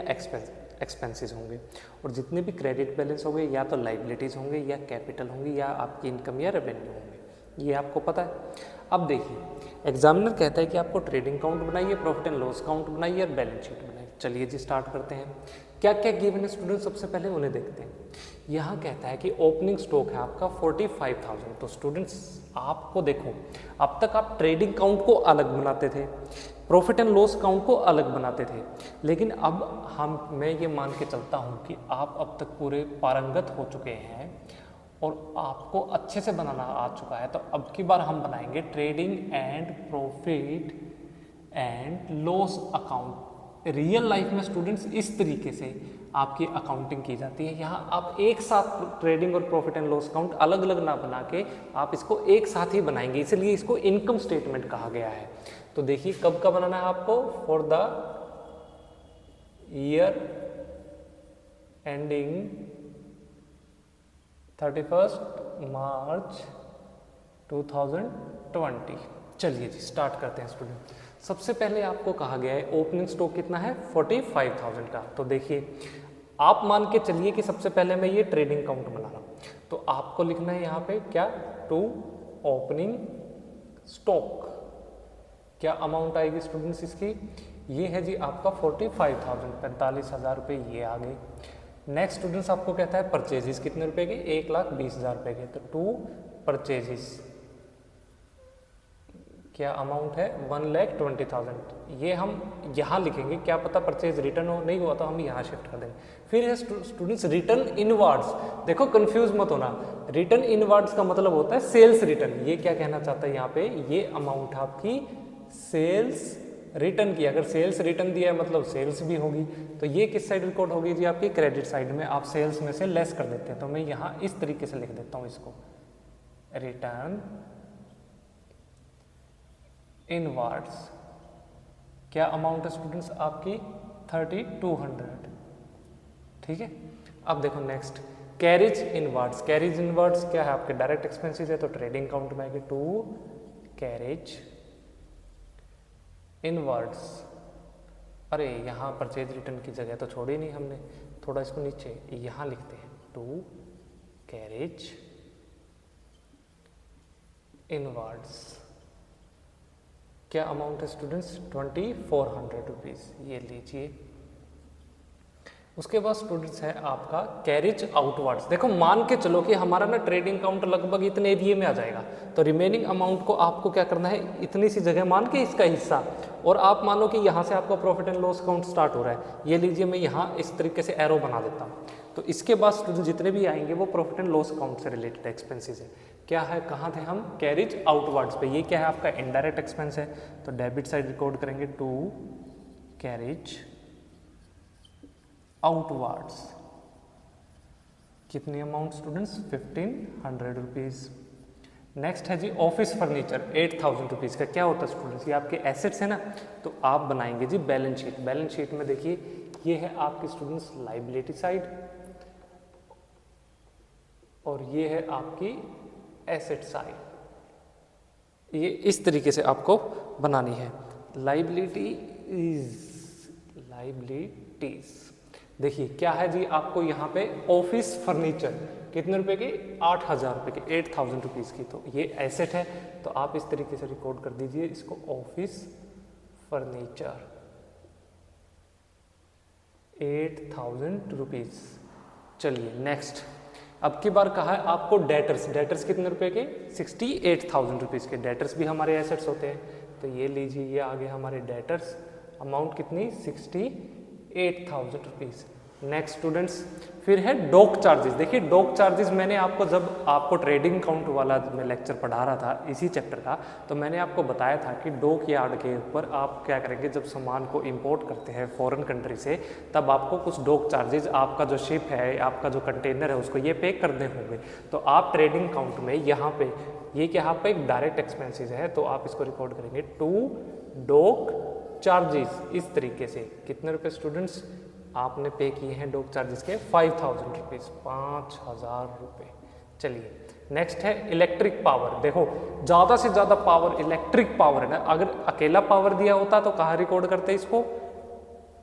एक्सपेंसेस होंगे, और जितने भी क्रेडिट बैलेंस होंगे या तो लाइबिलिटीज़ होंगे या कैपिटल होंगे या आपकी इनकम या रेवेन्यू होंगे, ये आपको पता है। अब देखिए एग्जामिनर कहता है कि आपको ट्रेडिंग काउंट बनाइए, प्रॉफिट एंड लॉस काउंट बनाइए और बैलेंस शीट बनाइए। चलिए जी स्टार्ट करते हैं। क्या क्या गिवन है स्टूडेंट, सबसे पहले उन्हें देखते हैं। यहाँ कहता है कि ओपनिंग स्टॉक है आपका 45,000। तो स्टूडेंट्स आपको देखो, अब तक आप ट्रेडिंग काउंट को अलग बनाते थे, प्रॉफिट एंड लॉस काउंट को अलग बनाते थे, लेकिन अब मैं ये मान के चलता हूँ कि आप अब तक पूरे पारंगत हो चुके हैं और आपको अच्छे से बनाना आ चुका है। तो अब की बार हम बनाएंगे trading and profit and loss account. Real life में स्टूडेंट्स इस तरीके से आपकी अकाउंटिंग की जाती है। यहाँ आप एक साथ ट्रेडिंग और प्रॉफिट एंड लॉस अकाउंट अलग अलग ना बना के आप इसको एक साथ ही बनाएंगे, इसलिए इसको इनकम स्टेटमेंट कहा गया है। तो देखिए कब का बनाना है आपको, फॉर द ईयर एंडिंग 31 मार्च 2020। चलिए जी स्टार्ट करते हैं स्टूडेंट। सबसे पहले आपको कहा गया है ओपनिंग स्टॉक कितना है 45,000 का। तो देखिए आप मान के चलिए कि सबसे पहले मैं ये ट्रेडिंग काउंट बना रहा हूँ, तो आपको लिखना है यहाँ पे क्या, टू ओपनिंग स्टॉक। क्या अमाउंट आएगी स्टूडेंट्स इसकी, ये है जी आपका 45,000, 45,000 रुपये ये आ गए। नेक्स्ट स्टूडेंट्स आपको कहता है परचेजेस कितने रुपए के, 1,20,000 रुपए के। तो टू परचेजेस क्या अमाउंट है 1,20,000। ये हम यहाँ लिखेंगे, क्या पता परचेज रिटर्न हो, नहीं हुआ तो हम यहाँ शिफ्ट कर देंगे। फिर है स्टूडेंट्स रिटर्न इनवर्ड्स। देखो कंफ्यूज मत होना, रिटर्न इनवर्ड्स का मतलब होता है सेल्स रिटर्न। ये क्या कहना चाहता है यहाँ पे, ये अमाउंट आपकी सेल्स रिटर्न की। अगर सेल्स रिटर्न दिया है मतलब सेल्स भी होगी, तो ये किस साइड रिकॉर्ड होगी जी, आपकी क्रेडिट साइड में। आप सेल्स में से लेस कर देते हैं, तो मैं यहाँ इस तरीके से लिख देता हूँ इसको, रिटर्न इनवर्ड्स। क्या अमाउंट है स्टूडेंट्स आपकी 3,200, ठीक है। अब देखो next carriage inwards. Carriage inwards क्या है आपके डायरेक्ट एक्सपेंसेस है, तो ट्रेडिंग काउंट में आएंगे टू कैरिज इनवर्ड्स। अरे यहाँ परचेज रिटर्न की जगह तो छोड़ी नहीं हमने, थोड़ा इसको नीचे यहाँ लिखते हैं, टू कैरेज इनवर्ड्स। क्या अमाउंट है स्टूडेंट्स 2,400 रुपीज़, ये लीजिए। उसके बाद स्टूडेंट्स है आपका कैरेज आउटवर्ड्स। देखो मान के चलो कि हमारा ना ट्रेडिंग काउंट लगभग इतने एरिया में आ जाएगा, तो रिमेनिंग अमाउंट को आपको क्या करना है, इतनी सी जगह मान के इसका हिस्सा, और आप मानो कि यहाँ से आपका profit and loss account start हो रहा है, ये लीजिए मैं यहाँ इस तरीके से एरो बना देता हूँ। तो इसके बाद स्टूडेंट जितने भी आएंगे वो प्रॉफिट एंड लॉस अकाउंट से रिलेटेड एक्सपेंसेस है। क्या है, कहाँ थे हम, कैरेज आउटवर्ड्स पे। ये क्या है आपका इनडायरेक्ट एक्सपेंस है, तो डेबिट साइड रिकॉर्ड करेंगे टू कैरेज आउटवर्ड्स। कितनी अमाउंट स्टूडेंट्स 1,500 रुपीज़। नेक्स्ट है जी ऑफिस फर्नीचर 8,000 रुपीज़ का। क्या होता है स्टूडेंट्स, ये आपके एसेट्स है ना, तो आप बनाएंगे जी बैलेंस शीट। बैलेंस शीट में देखिए ये है आपकी स्टूडेंट्स लाइबिलिटी साइड और ये है आपकी एसेट साइड। ये इस तरीके से आपको बनानी है। लाइबिलिटीज देखिए क्या है जी, आपको यहाँ पे ऑफिस फर्नीचर कितने रुपए की, 8,000 रुपए की, 8,000 रुपीज़ की। तो ये एसेट है, तो आप इस तरीके से रिकॉर्ड कर दीजिए इसको, ऑफिस फर्नीचर 8,000 रुपीज़। चलिए नेक्स्ट, अब की बार कहा है आपको डेटर्स। डेटर्स कितने रुपए के, 68,000 रुपीज़ के। डेटर्स भी हमारे एसेट्स होते हैं, तो ये लीजिए ये आगे हमारे डेटर्स, अमाउंट कितनी 68,000 रुपीज़। नेक्स्ट स्टूडेंट्स फिर है डॉक चार्जेस। देखिए डॉक चार्जेस मैंने आपको जब आपको ट्रेडिंग काउंट वाला मैं लेक्चर पढ़ा रहा था इसी चैप्टर का, तो मैंने आपको बताया था कि डॉक यार्ड के ऊपर आप क्या करेंगे, जब सामान को इंपोर्ट करते हैं फॉरेन कंट्री से, तब आपको कुछ डॉक चार्जेस, आपका जो शिप है, आपका जो कंटेनर है, उसको ये पे करने होंगे। तो आप ट्रेडिंग काउंट में यहाँ पे ये क्या आपका एक डायरेक्ट एक्सपेंसेस है, तो आप इसको रिकॉर्ड करेंगे टू डॉक चार्जेस इस तरीके से कितने रुपए स्टूडेंट्स आपने पे किए हैं डॉक चार्जेस के 5000 रुपीज़, 5000 रुपये। चलिए नेक्स्ट है इलेक्ट्रिक पावर। देखो ज़्यादा से ज़्यादा पावर इलेक्ट्रिक पावर है ना, अगर अकेला पावर दिया होता तो कहाँ रिकॉर्ड करते इसको,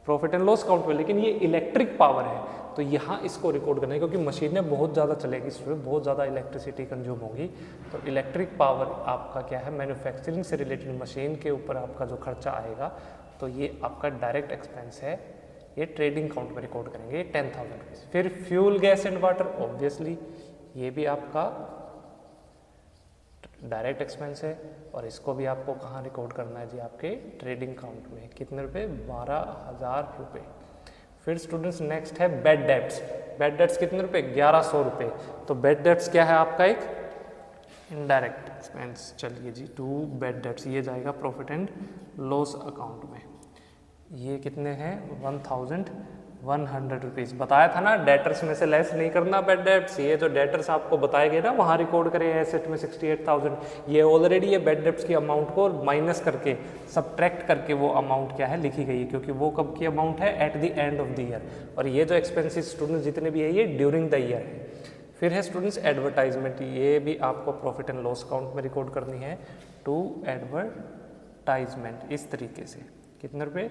प्रॉफिट एंड लॉस अकाउंट में, लेकिन ये इलेक्ट्रिक पावर है तो यहाँ इसको रिकॉर्ड करना है क्योंकि मशीनें बहुत ज़्यादा चलेगी, इसमें बहुत ज़्यादा इलेक्ट्रिसिटी कंज्यूम होगी। तो इलेक्ट्रिक पावर आपका क्या है, मैन्युफैक्चरिंग से रिलेटेड मशीन के ऊपर आपका जो खर्चा आएगा तो ये आपका डायरेक्ट एक्सपेंस है, ये ट्रेडिंग अकाउंट में रिकॉर्ड करेंगे, ये 10,000 रुपीज़। फिर fuel gas and water, obviously ये भी आपका डायरेक्ट एक्सपेंस है और इसको भी आपको कहाँ रिकॉर्ड करना है जी, आपके ट्रेडिंग अकाउंट में। कितने रुपए, 12,000 रुपये। फिर स्टूडेंट्स नेक्स्ट है बेड डेट्स। बेड डेट्स कितने रुपए, 1100 रुपये। तो बेड डेट्स क्या है आपका, एक इनडायरेक्ट एक्सपेंस। चलिए जी, टू बेड डेट्स, ये जाएगा प्रॉफिट एंड लॉस अकाउंट में। ये कितने हैं, 1100 रुपीज़। बताया था ना डेटर्स में से लेस नहीं करना बेड डेट्स, ये जो डेटर्स आपको बताए गए ना वहाँ रिकॉर्ड करें एसेट में 68,000, ये ऑलरेडी ये बेड डेट्स की अमाउंट को माइनस करके सब्ट्रैक्ट करके वो अमाउंट क्या है लिखी गई है, क्योंकि वो कब की अमाउंट है, at the end of the year. और ये जो एक्सपेंसेस स्टूडेंट जितने भी है ये ड्यूरिंग द ईयर है। फिर है स्टूडेंट्स एडवर्टाइजमेंट, ये भी आपको प्रॉफिट एंड लॉस अकाउंट में रिकॉर्ड करनी है, टू एडवर्टाइजमेंट, इस तरीके से। कितने रुपये,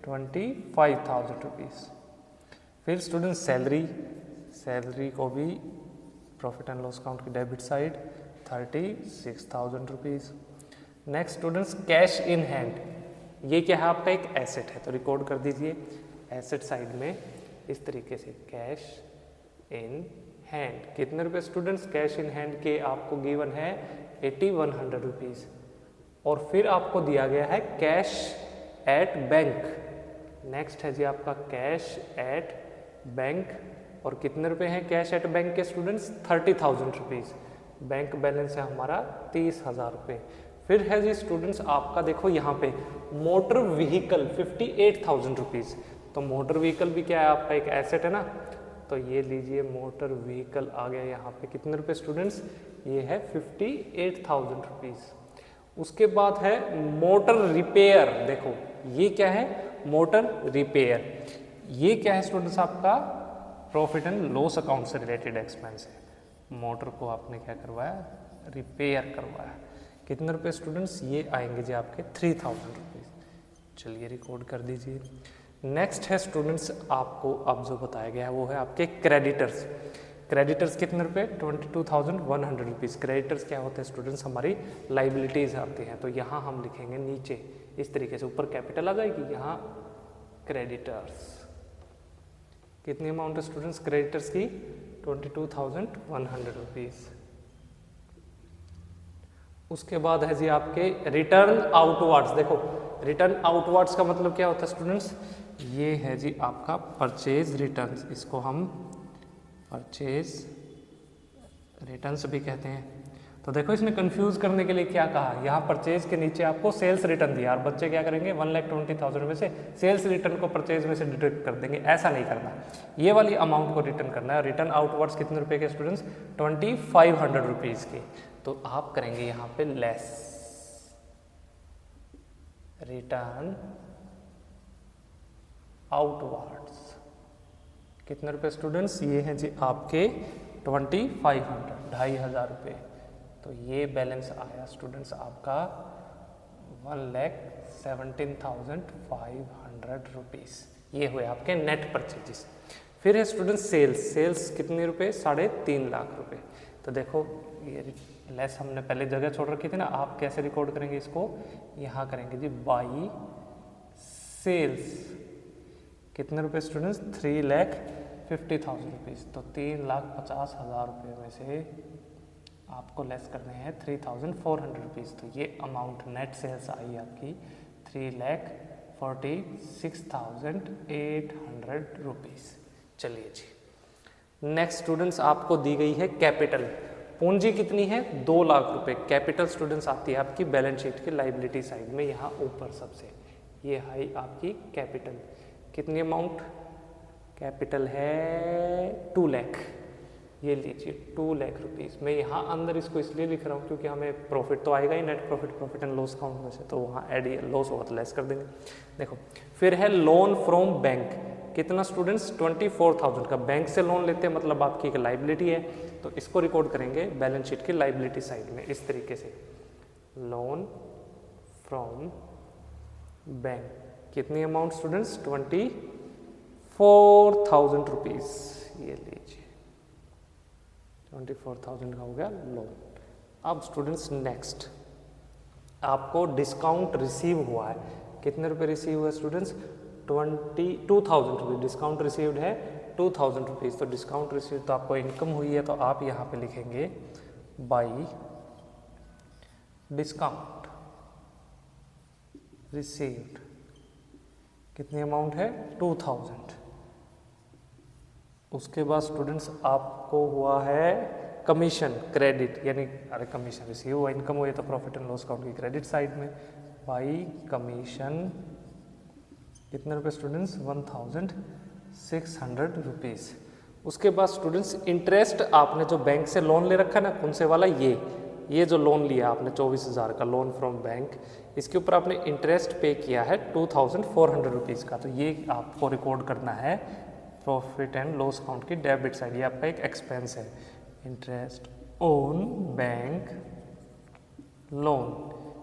25,000 रुपीज़। फिर स्टूडेंट सैलरी, सैलरी को भी प्रॉफिट एंड लॉस अकाउंट की debit side, 36,000 rupees. Next students cash in hand, ये क्या है आपका एक एसेट है तो रिकॉर्ड कर दीजिए एसेट साइड में इस तरीके से, कैश इन हैंड। कितने रुपए स्टूडेंट्स, कैश इन हैंड के आपको गिवन है 8100 रुपीज़। और फिर आपको दिया गया है कैश एट बैंक। नेक्स्ट है जी आपका कैश एट बैंक, और कितने रुपए हैं कैश एट बैंक के स्टूडेंट्स, 30,000 रुपीज़। बैंक बैलेंस है हमारा 30,000 रुपये। फिर है जी स्टूडेंट्स आपका देखो यहाँ पे मोटर व्हीकल 58,000 रुपीज़। तो मोटर व्हीकल भी क्या है आपका एक एसेट है ना, तो ये लीजिए मोटर व्हीकल आ गया यहाँ पे। कितने रुपए स्टूडेंट्स, ये है 58,000 रुपीज़। उसके बाद है मोटर रिपेयर, देखो ये क्या है, मोटर रिपेयर। ये क्या है स्टूडेंट्स आपका प्रॉफिट एंड लॉस अकाउंट से रिलेटेड एक्सपेंस है। मोटर को आपने क्या करवाया, रिपेयर करवाया। कितने रुपए स्टूडेंट्स, ये आएंगे जी आपके 3,000 रुपीज़। चलिए रिकॉर्ड कर दीजिए। नेक्स्ट है स्टूडेंट्स आपको अब जो बताया गया है वो है आपके क्रेडिटर्स। क्रेडिटर्स कितने रुपए, 22,100 रुपीज़। क्रेडिटर्स क्या होते हैं स्टूडेंट्स, हमारी लाइबिलिटीज़ आती हैं। तो यहाँ हम लिखेंगे नीचे इस तरीके से, ऊपर कैपिटल आ जाएगी, यहाँ क्रेडिटर्स। कितनी अमाउंट है स्टूडेंट्स क्रेडिटर्स की, 22,100 रुपीज़। उसके बाद है जी आपके रिटर्न आउटवर्ड्स। देखो रिटर्न आउटवर्ड्स का मतलब क्या होता है स्टूडेंट्स, ये है जी आपका परचेज रिटर्न्स, इसको हम परचेज रिटर्न्स भी कहते हैं। तो देखो इसने कंफ्यूज करने के लिए क्या कहा, यहाँ परचेज के नीचे आपको सेल्स रिटर्न दिया और बच्चे क्या करेंगे 1,20,000 में से सेल्स रिटर्न को परचेज में से डिडक्ट कर देंगे। ऐसा नहीं करना, ये वाली अमाउंट को रिटर्न करना है। रिटर्न आउटवर्ड्स कितने रुपए के स्टूडेंट्स, 2,500 रुपीज़ के। तो आप करेंगे यहाँ पे लेस रिटर्न आउटवर्ड्स। कितने रुपए स्टूडेंट्स, ये हैं जी आपके 2,500, 2,500 रुपये। तो ये बैलेंस आया स्टूडेंट्स आपका 1,17,500 रुपीज़। ये हुए आपके नेट परचेजेस। फिर है स्टूडेंट्स सेल्स। सेल्स कितने रुपए, 3.5 लाख रुपए। तो देखो ये लेस हमने पहले जगह छोड़ रखी थी ना, आप कैसे रिकॉर्ड करेंगे इसको, यहाँ करेंगे जी बाई सेल्स। कितने रुपए स्टूडेंट्स, 3,50,000 रुपीज़। तो 3,50,000 रुपये में से आपको लेस करने हैं 3,400 रुपीज़। तो ये अमाउंट नेट सेल्स आई आपकी 3,46,800 रुपीज़। चलिए जी नेक्स्ट स्टूडेंट्स आपको दी गई है कैपिटल। पूंजी कितनी है, 2 लाख रुपए। कैपिटल स्टूडेंट्स आती है आपकी बैलेंस शीट की लाइबिलिटी साइड में, यहाँ ऊपर सबसे। ये है आपकी कैपिटल। कितनी अमाउंट कैपिटल है, 2 लाख। ये लीजिए 2 लाख रुपीज़। मैं यहाँ अंदर इसको इसलिए लिख रहा हूँ क्योंकि हमें प्रॉफिट तो आएगा ही net profit and loss account में से, तो वहाँ एड लॉस होगा तो लेस कर देंगे। देखो फिर है लोन फ्रॉम बैंक, कितना स्टूडेंट्स 24,000 का बैंक से लोन लेते हैं, मतलब आपकी एक लाइबिलिटी है, तो इसको रिकॉर्ड करेंगे बैलेंस शीट की लाइबिलिटी साइड में इस तरीके से, लोन फ्रॉम बैंक, कितनी अमाउंट स्टूडेंट्स 24,000 रुपीज़, ये लीजिए 24,000 का हो गया लोन। अब स्टूडेंट्स नेक्स्ट आपको डिस्काउंट रिसीव हुआ है, कितने रुपए रिसीव हुआ है स्टूडेंट्स 22,000 रुपीज़, डिस्काउंट रिसीव्ड है 2,000 रुपीज़, तो डिस्काउंट रिसीव तो आपको इनकम हुई है, तो आप यहाँ पे लिखेंगे बाई डिस्काउंट रिसीव्ड, कितनी अमाउंट है 2,000। उसके बाद स्टूडेंट्स आपको हुआ है कमीशन क्रेडिट, यानी अरे कमीशन रिसीव हुआ, इनकम हुई तो प्रॉफिट एंड लॉस अकाउंट की क्रेडिट साइड में बाई कमीशन, कितने रुपए स्टूडेंट्स 1,600 रुपीज़। उसके बाद स्टूडेंट्स इंटरेस्ट आपने जो बैंक से लोन ले रखा है ना, कौन से वाला, ये जो लोन लिया आपने 24,000 का लोन फ्रॉम बैंक, इसके ऊपर आपने इंटरेस्ट पे किया है 2,400 रुपीज़ का, तो ये आपको रिकॉर्ड करना है प्रॉफिट एंड लॉस अकाउंट की डेबिट साइड, ये आपका एक एक्सपेंस है, इंटरेस्ट ऑन बैंक लोन,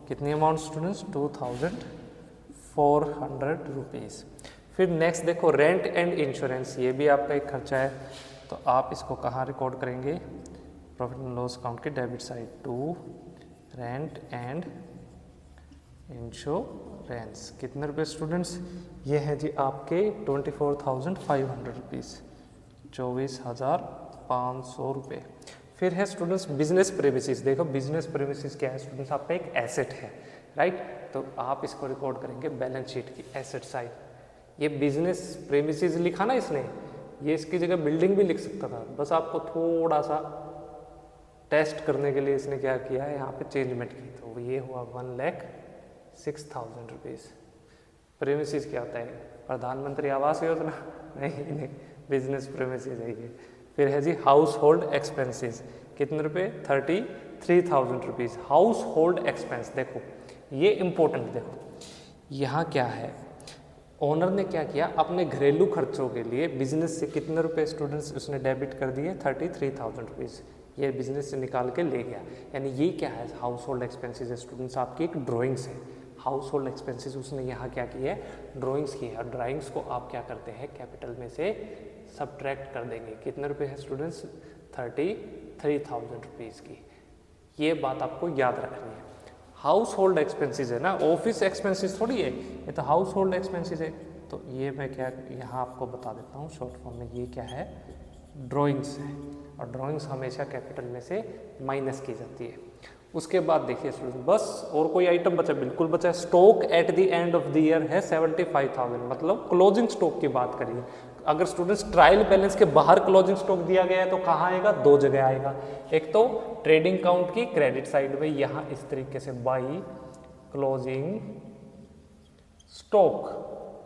कितनी अमाउंट स्टूडेंट्स 2,400 रुपीज़। फिर नेक्स्ट देखो रेंट एंड इंश्योरेंस, ये भी आपका एक खर्चा है, तो आप इसको कहाँ रिकॉर्ड करेंगे, प्रॉफिट एंड लॉस अकाउंट की debit side to rent and insurance, कितने रुपए स्टूडेंट्स, ये है जी आपके 24,500 रुपीज़, 24,500 रुपये। फिर है स्टूडेंट्स बिजनेस प्रेमिसेस, देखो बिजनेस प्रेमिसेस क्या है स्टूडेंट्स, आपका एक एसेट है, राइट, तो आप इसको रिकॉर्ड करेंगे बैलेंस शीट की एसेट साइड। ये बिजनेस प्रेमिसेस लिखा ना इसने, ये इसकी जगह बिल्डिंग भी लिख सकता था, बस आपको थोड़ा सा टेस्ट करने के लिए इसने क्या किया है, यहाँ पे चेंजमेंट की, तो ये हुआ 1,06,000 रुपीज़। प्रेमिसेस क्या होता है, प्रधानमंत्री आवास योजना, नहीं, बिजनेस प्रेमिसेस है ये। फिर है जी हाउस होल्ड एक्सपेंसेस, कितने रुपए 33,000 रुपीज़, हाउस होल्ड एक्सपेंस। देखो ये इंपॉर्टेंट, देखो यहाँ क्या है, ओनर ने क्या किया, अपने घरेलू खर्चों के लिए बिजनेस से कितने रुपए स्टूडेंट्स उसने डेबिट कर दिए 33,000 रुपीज़, ये बिजनेस से निकाल के ले गया, यानी ये क्या है हाउस होल्ड एक्सपेंसेस है स्टूडेंट्स, आपकी एक ड्राइंग्स है, हाउस होल्ड एक्सपेंसेस उसने यहाँ क्या किया है, ड्राइंग्स की है, ड्राइंग्स को आप क्या करते हैं कैपिटल में से सब्ट्रैक्ट कर देंगे, कितने रुपए है स्टूडेंट्स 33,000 रुपीज़ की, ये बात आपको याद रखनी है। हाउस होल्ड एक्सपेंसेस है ना, ऑफिस एक्सपेंसेस थोड़ी है, ये तो हाउस होल्ड एक्सपेंसेस है, तो ये मैं क्या यहाँ आपको बता देता हूँ शॉर्ट फॉर्म में, ये क्या है ड्राइंग्स है, और ड्राइंग्स हमेशा कैपिटल में से माइनस की जाती है। उसके बाद देखिए स्टूडेंट बस और कोई आइटम बचा, बिल्कुल बचा, stock at the end of the year है 75,000, मतलब क्लोजिंग स्टॉक की बात करिए। अगर स्टूडेंट्स ट्रायल बैलेंस के बाहर क्लोजिंग स्टॉक दिया गया है तो कहाँ आएगा, दो जगह आएगा, एक तो ट्रेडिंग काउंट की क्रेडिट साइड में, यहाँ इस तरीके से बाई क्लोजिंग स्टॉक,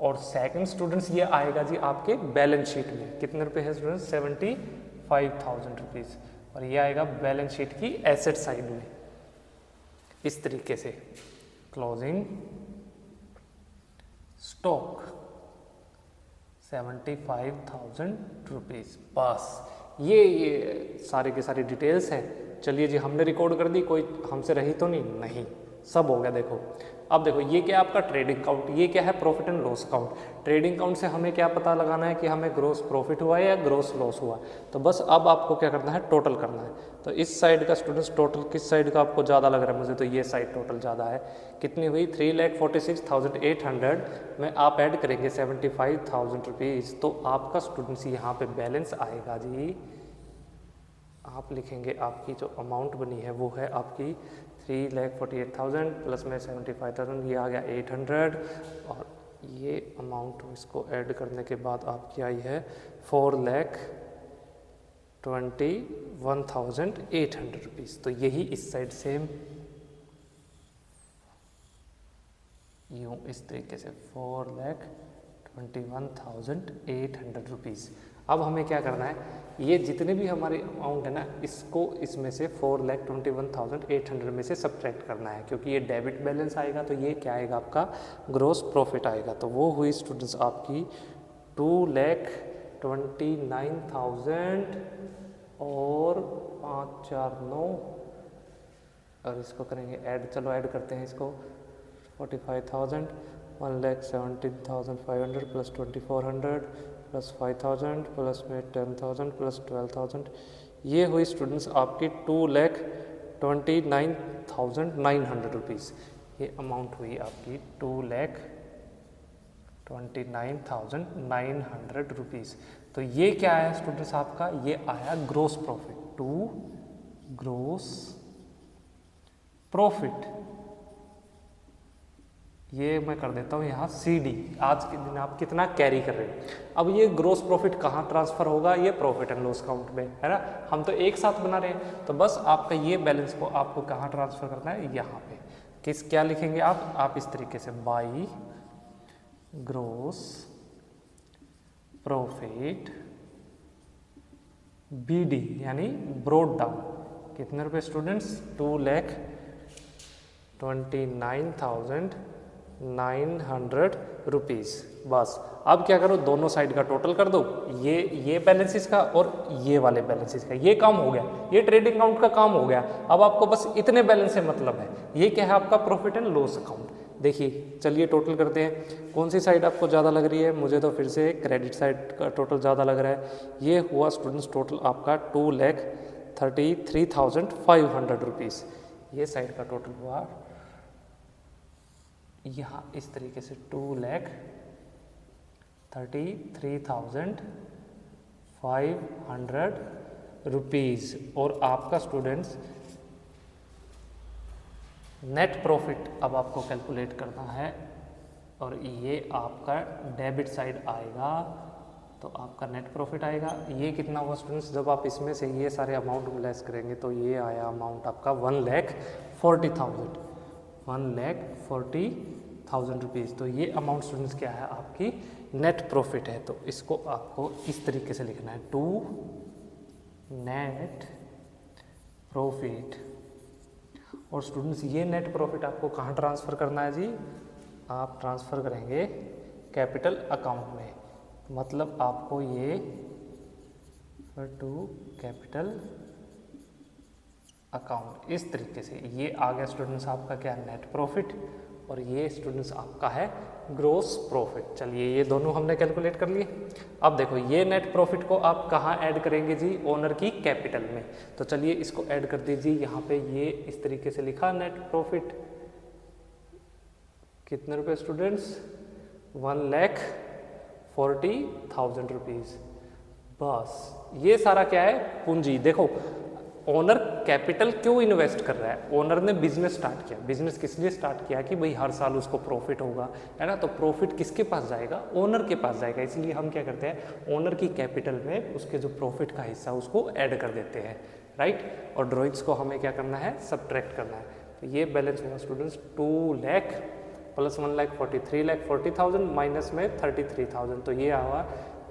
और सेकंड स्टूडेंट्स ये आएगा जी आपके बैलेंस शीट में, कितने रुपए है स्टूडेंट्स 75,000 रुपीज़, और ये आएगा बैलेंस शीट की एसेट साइड में इस तरीके से, क्लोजिंग स्टॉक 75,000 रुपीज़। बस ये सारे के सारे डिटेल्स हैं। चलिए जी हमने रिकॉर्ड कर दी, कोई हमसे रही तो नहीं, सब हो गया। देखो अब देखो ये क्या है आपका ट्रेडिंग काउंट, ये क्या है profit and loss account. Trading count से हमें क्या पता लगाना है कि हमें ग्रोस प्रॉफिट हुआ है या ग्रोस लॉस हुआ, तो बस अब आपको क्या करना है टोटल करना है। तो इस साइड का स्टूडेंट्स टोटल किस साइड का आपको ज़्यादा लग रहा है, मुझे तो ये साइड टोटल ज़्यादा है, कितनी हुई 3,46,800 में आप ऐड करेंगे 75,000 रुपीज़, तो आपका स्टूडेंट्स यहाँ पे बैलेंस आएगा जी, आप लिखेंगे आपकी जो अमाउंट बनी है वो है आपकी 3,48,000 प्लस में 75,000, ये आ गया 800, और ये अमाउंट इसको ऐड करने के बाद आपकी आई है 4,21,800 रुपीज़। तो यही इस साइड से यूँ इस तरीके से 4,21,800 रुपीज़ अब हमें क्या करना है, ये जितने भी हमारे अमाउंट है ना, इसको इसमें से 4,21,800 में से सब्ट्रैक्ट करना है, क्योंकि ये डेबिट बैलेंस आएगा तो ये क्या आएगा आपका ग्रॉस प्रॉफिट आएगा। तो वो हुई स्टूडेंट्स आपकी 2,29,000 और 549, और इसको करेंगे ऐड, चलो ऐड करते हैं इसको, 45,000, 1,17,500 प्लस 2,400 प्लस 5,000 प्लस में 10,000 प्लस 12,000, ये हुई स्टूडेंट्स आपकी 2,29,900 रुपीज़। ये अमाउंट हुई आपकी 2,29,900 रुपीज़। तो ये क्या आया स्टूडेंट्स आपका, ये आया gross profit, to gross profit. ये मैं कर देता हूँ यहाँ CD, आज के दिन आप कितना कैरी कर रहे हैं। अब ये ग्रोस प्रॉफिट कहाँ ट्रांसफ़र होगा, ये प्रॉफिट एंड लॉस अकाउंट में, है ना। हम तो एक साथ बना रहे हैं, तो बस आपका ये बैलेंस को आपको कहाँ ट्रांसफ़र करना है, यहाँ पे। क्या लिखेंगे आप इस तरीके से, बाई ग्रोस प्रॉफिट BD, यानी ब्रोड डाउन। कितने रुपए स्टूडेंट्स, 2,29,900 रुपीज़। बस अब क्या करो, दोनों साइड का टोटल कर दो, ये बैलेंस इसका और ये वाले बैलेंस इसका, ये काम हो गया, ये ट्रेडिंग अकाउंट का काम हो गया। अब आपको बस इतने बैलेंस से मतलब है। ये क्या है आपका प्रॉफिट एंड लॉस अकाउंट। देखिए चलिए टोटल करते हैं, कौन सी साइड आपको ज़्यादा लग रही है, मुझे तो फिर से क्रेडिट साइड का टोटल ज़्यादा लग रहा है। ये हुआ स्टूडेंट्स टोटल आपका 2,33,500 रुपीज़। ये साइड का टोटल हुआ यहाँ इस तरीके से 2,33,500 रुपीज़। और आपका स्टूडेंट्स नेट प्रॉफिट अब आपको कैलकुलेट करना है, और ये आपका डेबिट साइड आएगा, तो आपका नेट प्रॉफिट आएगा। ये कितना हुआ स्टूडेंट्स, जब आप इसमें से ये सारे अमाउंट लेस करेंगे तो ये आया अमाउंट आपका 1,40,000, 1,40,000 रुपीज़। तो ये अमाउंट स्टूडेंट्स क्या है, आपकी नेट प्रॉफिट है। तो इसको आपको इस तरीके से लिखना है, टू नेट प्रॉफिट। और स्टूडेंट्स ये नेट प्रॉफिट आपको कहाँ ट्रांसफ़र करना है जी, आप ट्रांसफ़र करेंगे कैपिटल अकाउंट में। मतलब आपको ये टू कैपिटल अकाउंट इस तरीके से, ये आ गया स्टूडेंट्स आपका क्या, नेट प्रॉफिट, और ये स्टूडेंट्स आपका है ग्रोस प्रॉफिट। चलिए ये दोनों हमने कैलकुलेट कर लिए। अब देखो ये नेट प्रॉफिट को आप कहाँ ऐड करेंगे जी, ओनर की कैपिटल में। तो चलिए इसको ऐड कर दीजिए यहाँ पे, ये इस तरीके से लिखा नेट प्रॉफिट, कितने रुपए स्टूडेंट्स, 1,40,000 रुपीज़। बस ये सारा क्या है, पूंजी। देखो ओनर कैपिटल क्यों इन्वेस्ट कर रहा है, ओनर ने बिजनेस स्टार्ट किया। बिजनेस किस लिए स्टार्ट किया कि भाई हर साल उसको प्रॉफिट होगा, है ना। तो प्रॉफिट किसके पास जाएगा, ओनर के पास जाएगा। इसलिए हम क्या करते हैं, ओनर की कैपिटल में उसके जो प्रॉफिट का हिस्सा उसको ऐड कर देते हैं, राइट। और ड्रॉइंग्स को हमें क्या करना है, सब्ट्रैक्ट करना है। तो ये बैलेंस हुआ स्टूडेंट्स 2 लाख प्लस 1,43,40,000 माइनस में 33,000, तो ये आवा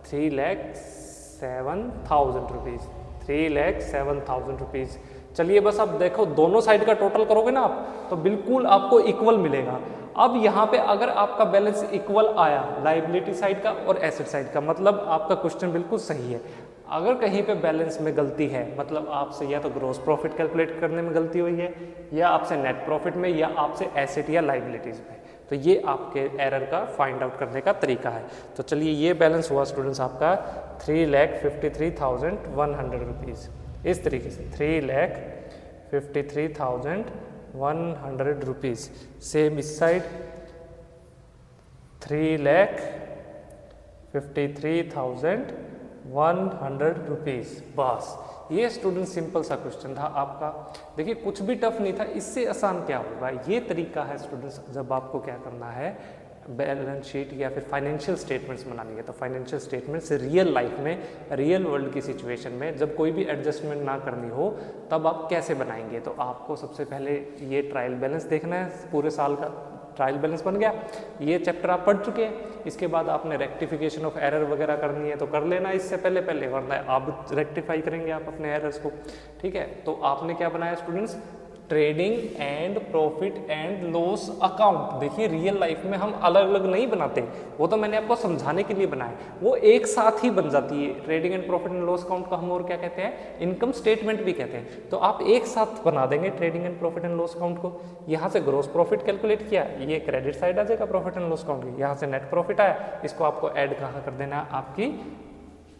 3,07,000 रुपीज़, 3,07,000 रुपीज़। चलिए बस अब देखो दोनों साइड का टोटल करोगे ना आप, तो बिल्कुल आपको इक्वल मिलेगा। अब यहाँ पे अगर आपका बैलेंस इक्वल आया लाइबिलिटी साइड का और एसेट साइड का, मतलब आपका क्वेश्चन बिल्कुल सही है। अगर कहीं पे बैलेंस में गलती है, मतलब आपसे या तो ग्रॉस प्रॉफिट कैलकुलेट करने में गलती हुई है, या आपसे नेट प्रॉफिट में, या आपसे एसेट या लाइबिलिटीज़ में, तो ये आपके एरर का फाइंड आउट करने का तरीका है। तो चलिए ये बैलेंस हुआ स्टूडेंट्स आपका 3,53,100 रुपीज़, इस तरीके से 3,53,100 रुपीज़। सेम इस साइड 3,53,100 रुपीज़। बस ये स्टूडेंट सिंपल सा क्वेश्चन था आपका। देखिए कुछ भी टफ नहीं था, इससे आसान क्या होगा, ये तरीका है स्टूडेंट्स जब आपको क्या करना है, बैलेंस शीट या फिर फाइनेंशियल स्टेटमेंट्स बनानी है। तो फाइनेंशियल स्टेटमेंट्स रियल लाइफ में, रियल वर्ल्ड की सिचुएशन में जब कोई भी एडजस्टमेंट ना करनी हो तब आप कैसे बनाएंगे। तो आपको सबसे पहले ये ट्रायल बैलेंस देखना है, पूरे साल का ट्रायल बैलेंस बन गया, ये चैप्टर आप पढ़ चुके हैं। इसके बाद आपने रेक्टिफिकेशन ऑफ एरर वगैरह करनी है तो कर लेना इससे पहले पहले, वरना आप रेक्टिफाई करेंगे आप अपने एरर्स को, ठीक है। तो आपने क्या बनाया students, trading and profit and loss account. देखिए रियल लाइफ में हम अलग अलग नहीं बनाते, वो तो मैंने आपको समझाने के लिए बनाया, वो एक साथ ही बन जाती है। Trading and profit and loss account को हम और क्या कहते हैं, इनकम स्टेटमेंट भी कहते हैं। तो आप एक साथ बना देंगे trading and profit and loss account को। यहाँ से ग्रॉस प्रॉफिट कैलकुलेट किया, ये क्रेडिट साइड आ जाएगा प्रॉफिट एंड लॉस अकाउंट की। यहाँ से नेट प्रॉफिट आया, इसको आपको ऐड कहाँ कर देना है, आपकी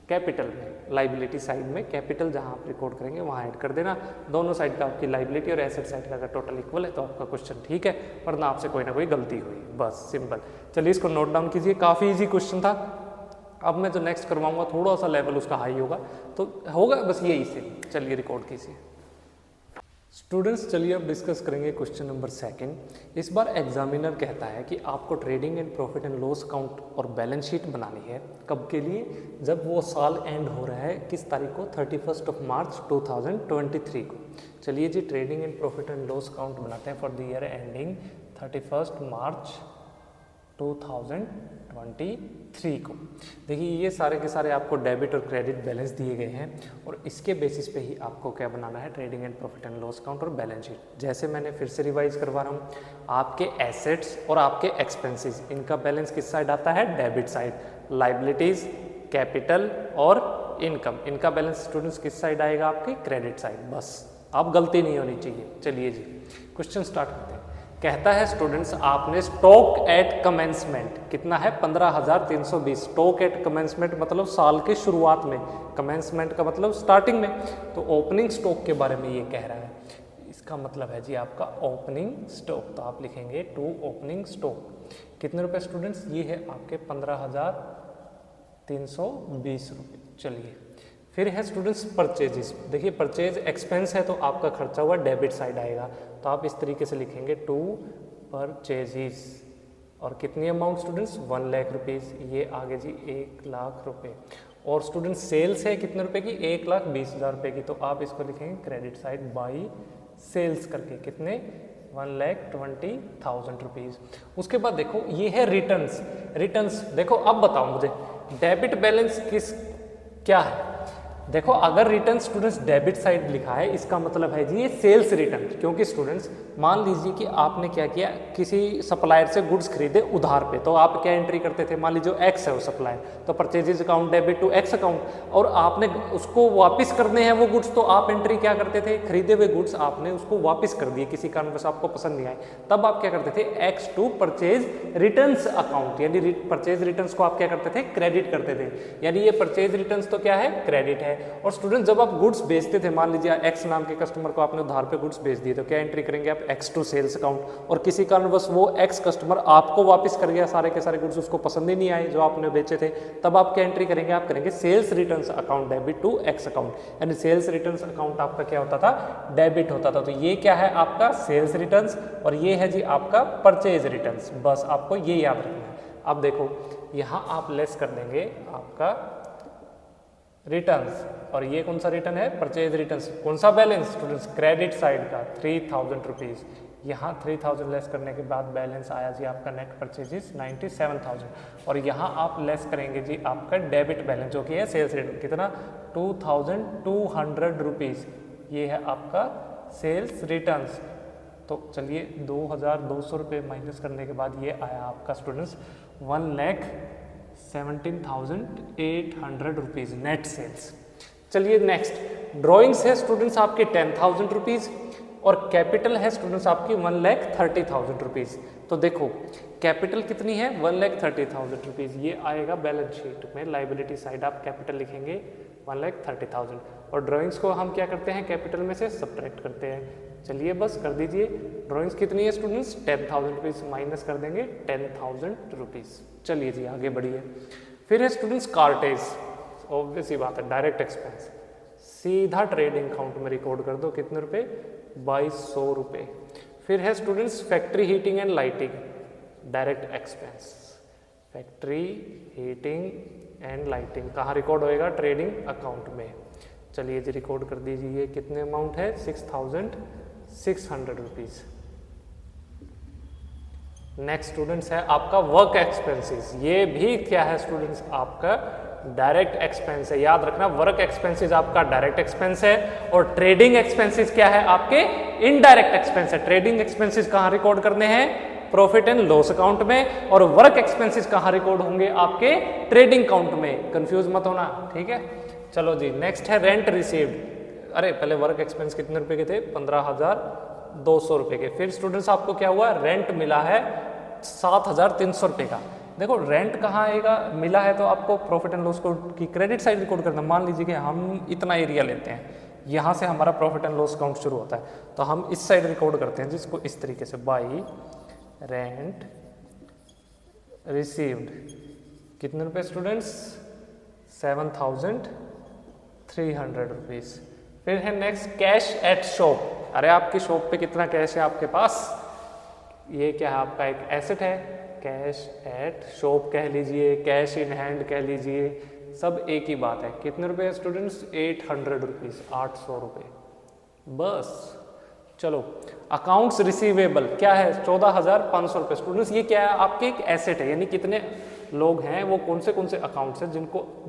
कैपिटल में, लाइबिलिटी साइड में कैपिटल जहां आप रिकॉर्ड करेंगे वहां ऐड कर देना। दोनों साइड का आपकी लाइबिलिटी और एसेट साइड का अगर टोटल इक्वल है तो आपका क्वेश्चन ठीक है, वरना आपसे कोई ना कोई गलती हुई, बस सिंपल। चलिए इसको नोट डाउन कीजिए, काफ़ी इजी क्वेश्चन था। अब मैं जो नेक्स्ट करवाऊंगा थोड़ा सा लेवल उसका हाई होगा, तो होगा बस यही से। चलिए रिकॉर्ड कीजिए स्टूडेंट्स। चलिए अब डिस्कस करेंगे क्वेश्चन नंबर 2। इस बार एग्जामिनर कहता है कि आपको trading and profit and loss account और बैलेंस शीट बनानी है, कब के लिए, जब वो साल एंड हो रहा है किस तारीख को, 31 मार्च 2023 को। चलिए जी trading and profit and loss account बनाते हैं for the year ending 31 March 2023 को। देखिए ये सारे के सारे आपको डेबिट और क्रेडिट बैलेंस दिए गए हैं और इसके बेसिस पे ही आपको क्या बनाना है, trading and profit and loss account और बैलेंस शीट। जैसे मैंने फिर से रिवाइज करवा रहा हूँ, आपके एसेट्स और आपके एक्सपेंसेस, इनका बैलेंस किस साइड आता है, डेबिट साइड। लाइबिलिटीज, कैपिटल और इनकम, इनका बैलेंस स्टूडेंट्स किस साइड आएगा, आपकी क्रेडिट साइड। बस आप गलती नहीं होनी चाहिए। चलिए जी क्वेश्चन स्टार्ट करते हैं। कहता है स्टूडेंट्स आपने स्टॉक एट कमेंसमेंट कितना है, 15,320। स्टॉक एट कमेंसमेंट मतलब साल के शुरुआत में, कमेंसमेंट का मतलब स्टार्टिंग में। तो ओपनिंग स्टॉक के बारे में ये कह रहा है, इसका मतलब है जी आपका ओपनिंग स्टॉक। तो आप लिखेंगे टू ओपनिंग स्टॉक कितने रुपए स्टूडेंट्स, ये है आपके 15,320 रुपये। चलिए फिर है स्टूडेंट्स परचेजेस। देखिए परचेज एक्सपेंस है तो आपका खर्चा हुआ डेबिट साइड आएगा, तो आप इस तरीके से लिखेंगे टू परचेजेस। और कितनी अमाउंट स्टूडेंट्स, 1 लाख रुपीज़, ये आगे जी 1 लाख रुपए। और स्टूडेंट्स सेल्स है कितने रुपए की, 1,20,000 रुपए की, तो आप इसको लिखेंगे क्रेडिट साइड बाई सेल्स करके, कितने, 1,20,000 रुपीज़। उसके बाद देखो ये है रिटर्न्स। रिटर्न्स देखो अब बताओ मुझे डेबिट बैलेंस क्या है। देखो अगर रिटर्न स्टूडेंट्स डेबिट साइड लिखा है इसका मतलब है जी ये सेल्स रिटर्न, क्योंकि स्टूडेंट्स मान लीजिए कि आपने क्या किया, किसी सप्लायर से गुड्स खरीदे उधार पे, तो आप क्या एंट्री करते थे, मान लीजिए एक्स है वो सप्लायर, तो purchases account debit to X account, और आपने उसको वापस करने हैं वो गुड्स, तो आप एंट्री क्या करते थे, खरीदे हुए गुड्स आपने उसको वापस कर दिए, किसी कारणवश आपको पसंद नहीं आए, तब आप क्या करते थे, X to purchase returns account, यानी परचेज रिटर्न्स को आप क्या करते थे, क्रेडिट करते थे, यानी ये परचेज रिटर्न्स तो क्या है, क्रेडिट है। और स्टूडेंट जब आप गुड्स बेचते थे, मान लीजिए एक्स नाम के कस्टमर को आपने उधार पे गुड्स बेच दिए, तो क्या एंट्री करेंगे आप, एक्स टू सेल्स अकाउंट, और किसी कारणवश वो एक्स कस्टमर आपको वापस कर गया, सारे के सारे गुड्स उसको पसंद ही नहीं आए जो आपने बेचे थे, तब आप क्या एंट्री करेंगे, आप करेंगे sales returns account debit to X account, यानी सेल्स रिटर्न्स अकाउंट आपका क्या होता था, डेबिट होता था। तो ये क्या है आपका सेल्स रिटर्न्स, और ये है जी आपका परचेज रिटर्न्स, बस आपको ये याद रखना है। अब देखो यहाँ आप लेस कर देंगे आपका रिटर्न्स, और ये कौन सा रिटर्न है, परचेज रिटर्न्स, कौन सा बैलेंस स्टूडेंट्स, क्रेडिट साइड का 3,000 रुपीज़, यहाँ 3,000 लेस करने के बाद बैलेंस आया जी आपका नेट परचेजेस 97,000, और यहाँ आप लेस करेंगे जी आपका डेबिट बैलेंस जो कि है सेल्स रिटर्न, कितना 2,200 रुपीज़, ये है आपका सेल्स रिटर्न्स। तो चलिए 2,200 रुपये माइनस करने के बाद ये आया आपका स्टूडेंट्स 1,17,800 रुपीज़ नेट सेल्स। चलिए नेक्स्ट ड्रॉइंग्स है स्टूडेंट्स आपके 10,000 रुपीज़, और कैपिटल है स्टूडेंट्स आपकी 1,30,000 रुपीज़। तो देखो कैपिटल कितनी है, 1,30,000 रुपीज़, ये आएगा बैलेंस शीट में, लाइबिलिटी साइड आप कैपिटल लिखेंगे 1,30,000, और ड्राइंग्स को हम क्या करते हैं, कैपिटल में से सब्ट्रैक्ट करते हैं। चलिए बस कर दीजिए, ड्राइंग्स कितनी है स्टूडेंट्स, 10,000 रुपीज़, माइनस कर देंगे 10,000 रुपीज़। चलिए जी आगे बढ़िए। फिर है स्टूडेंट्स कार्टेज, ऑब्वियस ही बात है डायरेक्ट एक्सपेंस, सीधा ट्रेडिंग अकाउंट में रिकॉर्ड कर दो, कितने रुपए, 2,200 रुपये। फिर है students factory heating and lighting, direct expense, factory heating and lighting कहाँ रिकॉर्ड होएगा, ट्रेडिंग अकाउंट में। चलिए जी रिकॉर्ड कर दीजिए, कितने अमाउंट है, 6,600 रुपीज़। नेक्स्ट स्टूडेंट्स है आपका वर्क एक्सपेंसेस। ये भी क्या है स्टूडेंट्स, आपका डायरेक्ट एक्सपेंस है। याद रखना, वर्क एक्सपेंसेस आपका डायरेक्ट एक्सपेंस है और ट्रेडिंग एक्सपेंसेस क्या है, आपके इनडायरेक्ट एक्सपेंस है। ट्रेडिंग एक्सपेंसेस कहाँ रिकॉर्ड करने हैं, प्रॉफिट एंड लॉस अकाउंट में, और वर्क एक्सपेंसेस कहाँ रिकॉर्ड होंगे, आपके ट्रेडिंग अकाउंट में। कंफ्यूज मत होना, ठीक है। चलो जी, नेक्स्ट है रेंट रिसीव्ड। अरे पहले वर्क एक्सपेंस कितने रुपए के थे, 15,200 रुपए के। फिर स्टूडेंट्स आपको क्या हुआ, रेंट मिला है 7,300 रुपए का। देखो रेंट कहाँ आएगा, मिला है तो आपको प्रॉफिट एंड लॉस की क्रेडिट साइड रिकॉर्ड करना। मान लीजिए कि हम इतना एरिया लेते हैं, यहाँ से हमारा प्रॉफिट एंड लॉस अकाउंट शुरू होता है, तो हम इस साइड रिकॉर्ड करते हैं जिसको इस तरीके से, बाई रेंट रिसीव्ड। कितने रुपए स्टूडेंट्स, 7,300 रुपीज। फिर है नेक्स्ट कैश एट शॉप। अरे आपकी शॉप पे कितना कैश है आपके पास, ये क्या है, आपका एक एसेट है। कैश एट शॉप कह लीजिए, कैश इन हैंड कह लीजिए, सब एक ही बात है। कितने रुपए स्टूडेंट्स, 800 रुपीज, 800 रुपये बस। चलो अकाउंट्स रिसीवेबल क्या है, 14,500 रुपये। स्टूडेंट्स ये क्या है, आपके एक एसेट है, यानी कितने लोग हैं, वो कौन से अकाउंट्स हैं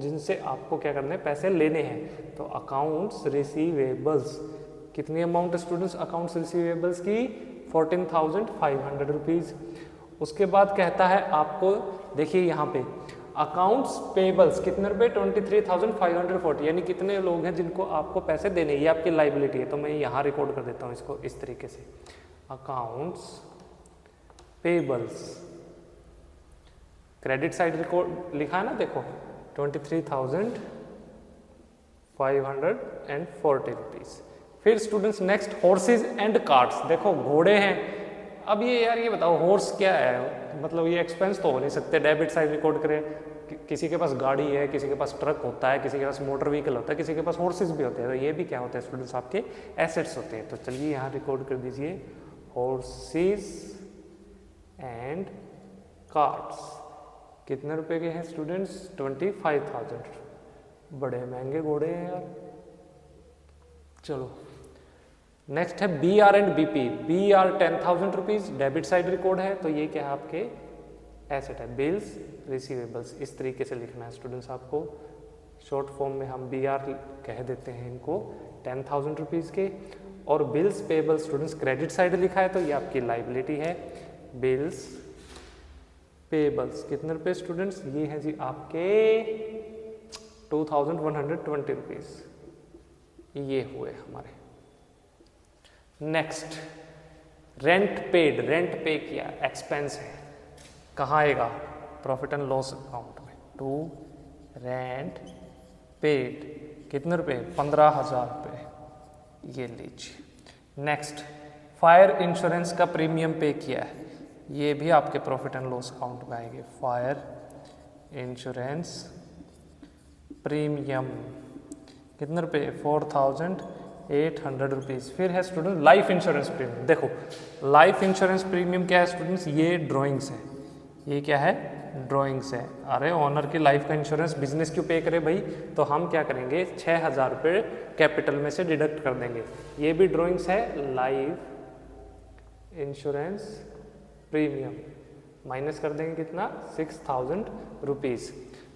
जिनसे आपको क्या करने हैं, पैसे लेने हैं। तो अकाउंट्स रिसीवेबल्स कितनी अमाउंट है स्टूडेंट्स, अकाउंट्स रिसीवेबल्स की 14,500 रुपीज। उसके बाद कहता है आपको, देखिए यहाँ पे अकाउंट्स पेबल्स कितने रुपए, 23,540, यानी कितने लोग हैं जिनको आपको पैसे देने, ये आपकी लाइबिलिटी है। तो मैं यहाँ रिकॉर्ड कर देता हूँ इसको इस तरीके से, accounts payables, credit side record लिखा है ना, देखो 23,540 रुपीज। फिर students next horses and carts. देखो घोड़े हैं। अब ये यार ये बताओ हॉर्स क्या है, मतलब ये एक्सपेंस तो हो नहीं सकते, डेबिट साइड रिकॉर्ड करें। किसी के पास गाड़ी है, किसी के पास ट्रक होता है, किसी के पास मोटर व्हीकल होता है, किसी के पास हॉर्सेज भी होते हैं। तो ये भी क्या होते हैं स्टूडेंट्स, आपके एसेट्स होते हैं। तो चलिए यहाँ रिकॉर्ड कर दीजिए हॉर्सेज एंड कार्ट्स। कितने रुपए के हैं स्टूडेंट्स, 25,000। बड़े महंगे घोड़े हैं यार। चलो नेक्स्ट है B R and BP. B R 10,000 rupees, debit side record है, तो ये क्या है, आपके एसेट है। बिल्स रिसीवेबल्स इस तरीके से लिखना है स्टूडेंट्स आपको, शॉर्ट फॉर्म में हम बी आर कह देते हैं इनको, 10,000 रुपीज के। और bills payable students credit side लिखा है, तो ये आपकी लाइबिलिटी है। बिल्स पेबल्स कितने रुपए स्टूडेंट्स, ये है जी आपके 2,120 रुपीज, ये हुए हमारे। नेक्स्ट रेंट पेड, रेंट पे किया, एक्सपेंस है, कहाँ आएगा, प्रॉफिट एंड लॉस अकाउंट में। टू रेंट पेड कितने रुपए, 15,000 रुपये, ये लीजिए। नेक्स्ट फायर इंश्योरेंस का प्रीमियम पे किया है, ये भी आपके प्रॉफिट एंड लॉस अकाउंट में आएंगे। फायर इंश्योरेंस प्रीमियम कितने रुपए, 4,800 रुपीज़। फिर है स्टूडेंट लाइफ इंश्योरेंस प्रीमियम। देखो लाइफ इंश्योरेंस प्रीमियम क्या है स्टूडेंट्स, ये ड्राइंग्स है, ये क्या है, ड्राइंग्स है। अरे ओनर की लाइफ का इंश्योरेंस बिजनेस क्यों पे करे भाई, तो हम क्या करेंगे, 6,000 रुपये कैपिटल में से डिडक्ट कर देंगे। ये भी ड्राइंग्स है, लाइफ इंश्योरेंस प्रीमियम माइनस कर देंगे कितना, 6,000 रुपीज़।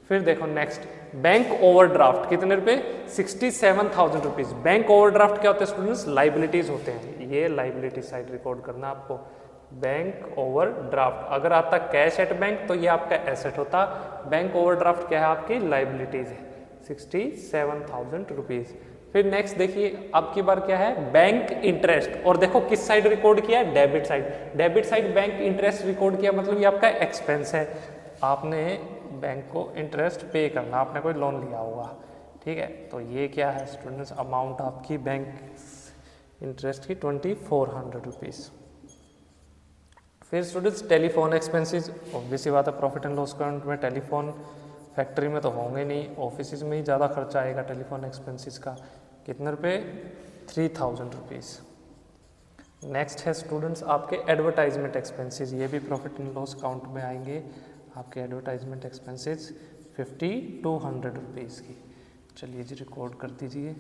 फिर देखो नेक्स्ट बैंक ओवरड्राफ्ट कितने रुपए, 67,000 रुपीज़। बैंक ओवरड्राफ्ट क्या होते हैं स्टूडेंट्स, लाइबिलिटीज होते हैं, ये लाइबिलिटी साइड रिकॉर्ड करना आपको। बैंक ओवरड्राफ्ट अगर आता कैश एट बैंक तो ये आपका एसेट होता, बैंक ओवरड्राफ्ट क्या है, आपकी लाइबिलिटीज है, 67,000 रुपीज़। फिर नेक्स्ट देखिए आपकी बार क्या है, बैंक इंटरेस्ट, और देखो किस साइड रिकॉर्ड किया, debit side. Debit side bank interest record किया, मतलब ये आपका एक्सपेंस है, आपने बैंक को इंटरेस्ट पे करना, आपने कोई लोन लिया होगा, ठीक है। तो ये क्या है स्टूडेंट्स, अमाउंट आपकी बैंक इंटरेस्ट की 2,400 रुपीज़। फिर स्टूडेंट्स टेलीफोन एक्सपेंसेस, ऑब्वियसली बात है प्रॉफिट एंड लॉस अकाउंट में टेलीफोन फैक्ट्री में तो होंगे नहीं, ऑफिस में ही ज़्यादा खर्चा आएगा टेलीफोन एक्सपेंसेस का। कितने रुपए, 3,000 रुपीज़। नेक्स्ट है स्टूडेंट्स आपके एडवर्टाइजमेंट एक्सपेंसेस, ये भी प्रॉफिट एंड लॉस अकाउंट में आएंगे। आपके एडवर्टाइजमेंट एक्सपेंसेस 5,200 रुपीज़ की, चलिए जी रिकॉर्ड कर दीजिए।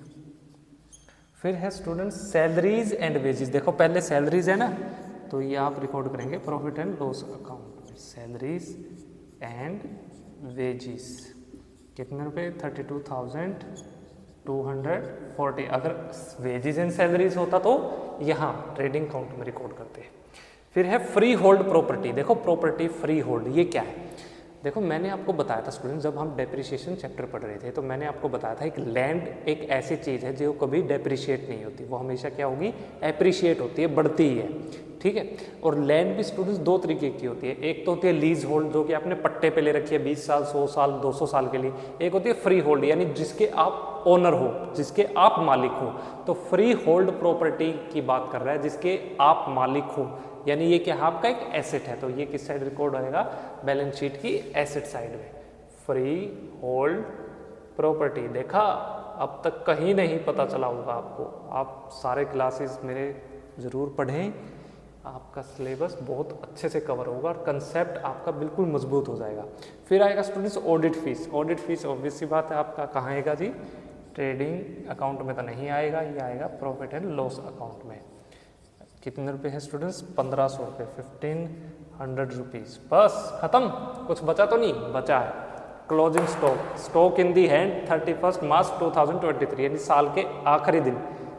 फिर है स्टूडेंट्स सैलरीज एंड वेजेस। देखो पहले सैलरीज है ना, तो ये आप रिकॉर्ड करेंगे प्रॉफिट एंड लॉस अकाउंट में। सैलरीज एंड वेजिस कितने रुपए, 32,240। अगर वेजिस एंड सैलरीज होता तो यहाँ ट्रेडिंग अकाउंट में रिकॉर्ड करते हैं। फिर है फ्री होल्ड प्रॉपर्टी। देखो प्रॉपर्टी फ्री होल्ड ये क्या है, देखो मैंने आपको बताया था स्टूडेंट, जब हम डेप्रिसिएशन चैप्टर पढ़ रहे थे तो मैंने आपको बताया था एक लैंड एक ऐसी चीज़ है जो कभी डेप्रिशिएट नहीं होती, वो हमेशा क्या होगी, एप्रिशिएट होती है, बढ़ती ही है, ठीक है। और लैंड भी स्टूडेंट्स दो तरीके की होती है, एक तो होती है लीज होल्ड जो कि आपने पट्टे पे ले रखी है 20 साल 100 साल 200 साल के लिए, एक होती है फ्री होल्ड यानी जिसके आप ओनर हो, जिसके आप मालिक हो। तो फ्री होल्ड प्रॉपर्टी की बात कर रहा है जिसके आप मालिक हो, यानी ये क्या आपका एक एसेट है, तो ये किस साइड रिकॉर्ड होएगा, बैलेंस शीट की एसेट साइड में। फ्री होल्ड प्रॉपर्टी देखा, अब तक कहीं नहीं पता चला होगा आपको, आप सारे क्लासेस मेरे ज़रूर पढ़ें, आपका सिलेबस बहुत अच्छे से कवर होगा और कंसेप्ट आपका बिल्कुल मजबूत हो जाएगा। फिर आएगा students audit fees. Audit fees obvious सी बात है आपका कहाँ आएगा जी, ट्रेडिंग अकाउंट में तो नहीं आएगा, ये आएगा प्रॉफिट एंड लॉस अकाउंट में। कितने रुपए है स्टूडेंट्स, 1500 रुपये, 1500 रुपीज़। बस खत्म, कुछ बचा तो नहीं, बचा है closing stock. Stock in the hand 31 March 2023 यानी साल के आखिरी दिन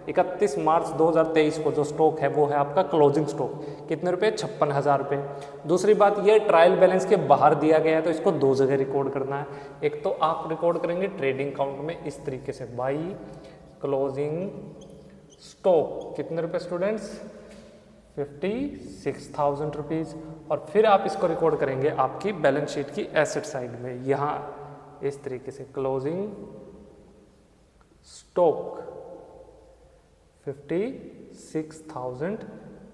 31 मार्च 2023 को जो स्टॉक है वो है आपका क्लोजिंग स्टॉक। कितने रुपए, 56,000 रुपये। दूसरी बात ये ट्रायल बैलेंस के बाहर दिया गया है तो इसको दो जगह रिकॉर्ड करना है। एक तो आप रिकॉर्ड करेंगे ट्रेडिंग अकाउंट में इस तरीके से, बाई क्लोजिंग स्टॉक कितने रुपए स्टूडेंट्स, 56,000 रुपीज़। और फिर आप इसको रिकॉर्ड करेंगे आपकी बैलेंस शीट की एसेट साइड में, यहाँ इस तरीके से क्लोजिंग स्टॉक 56,000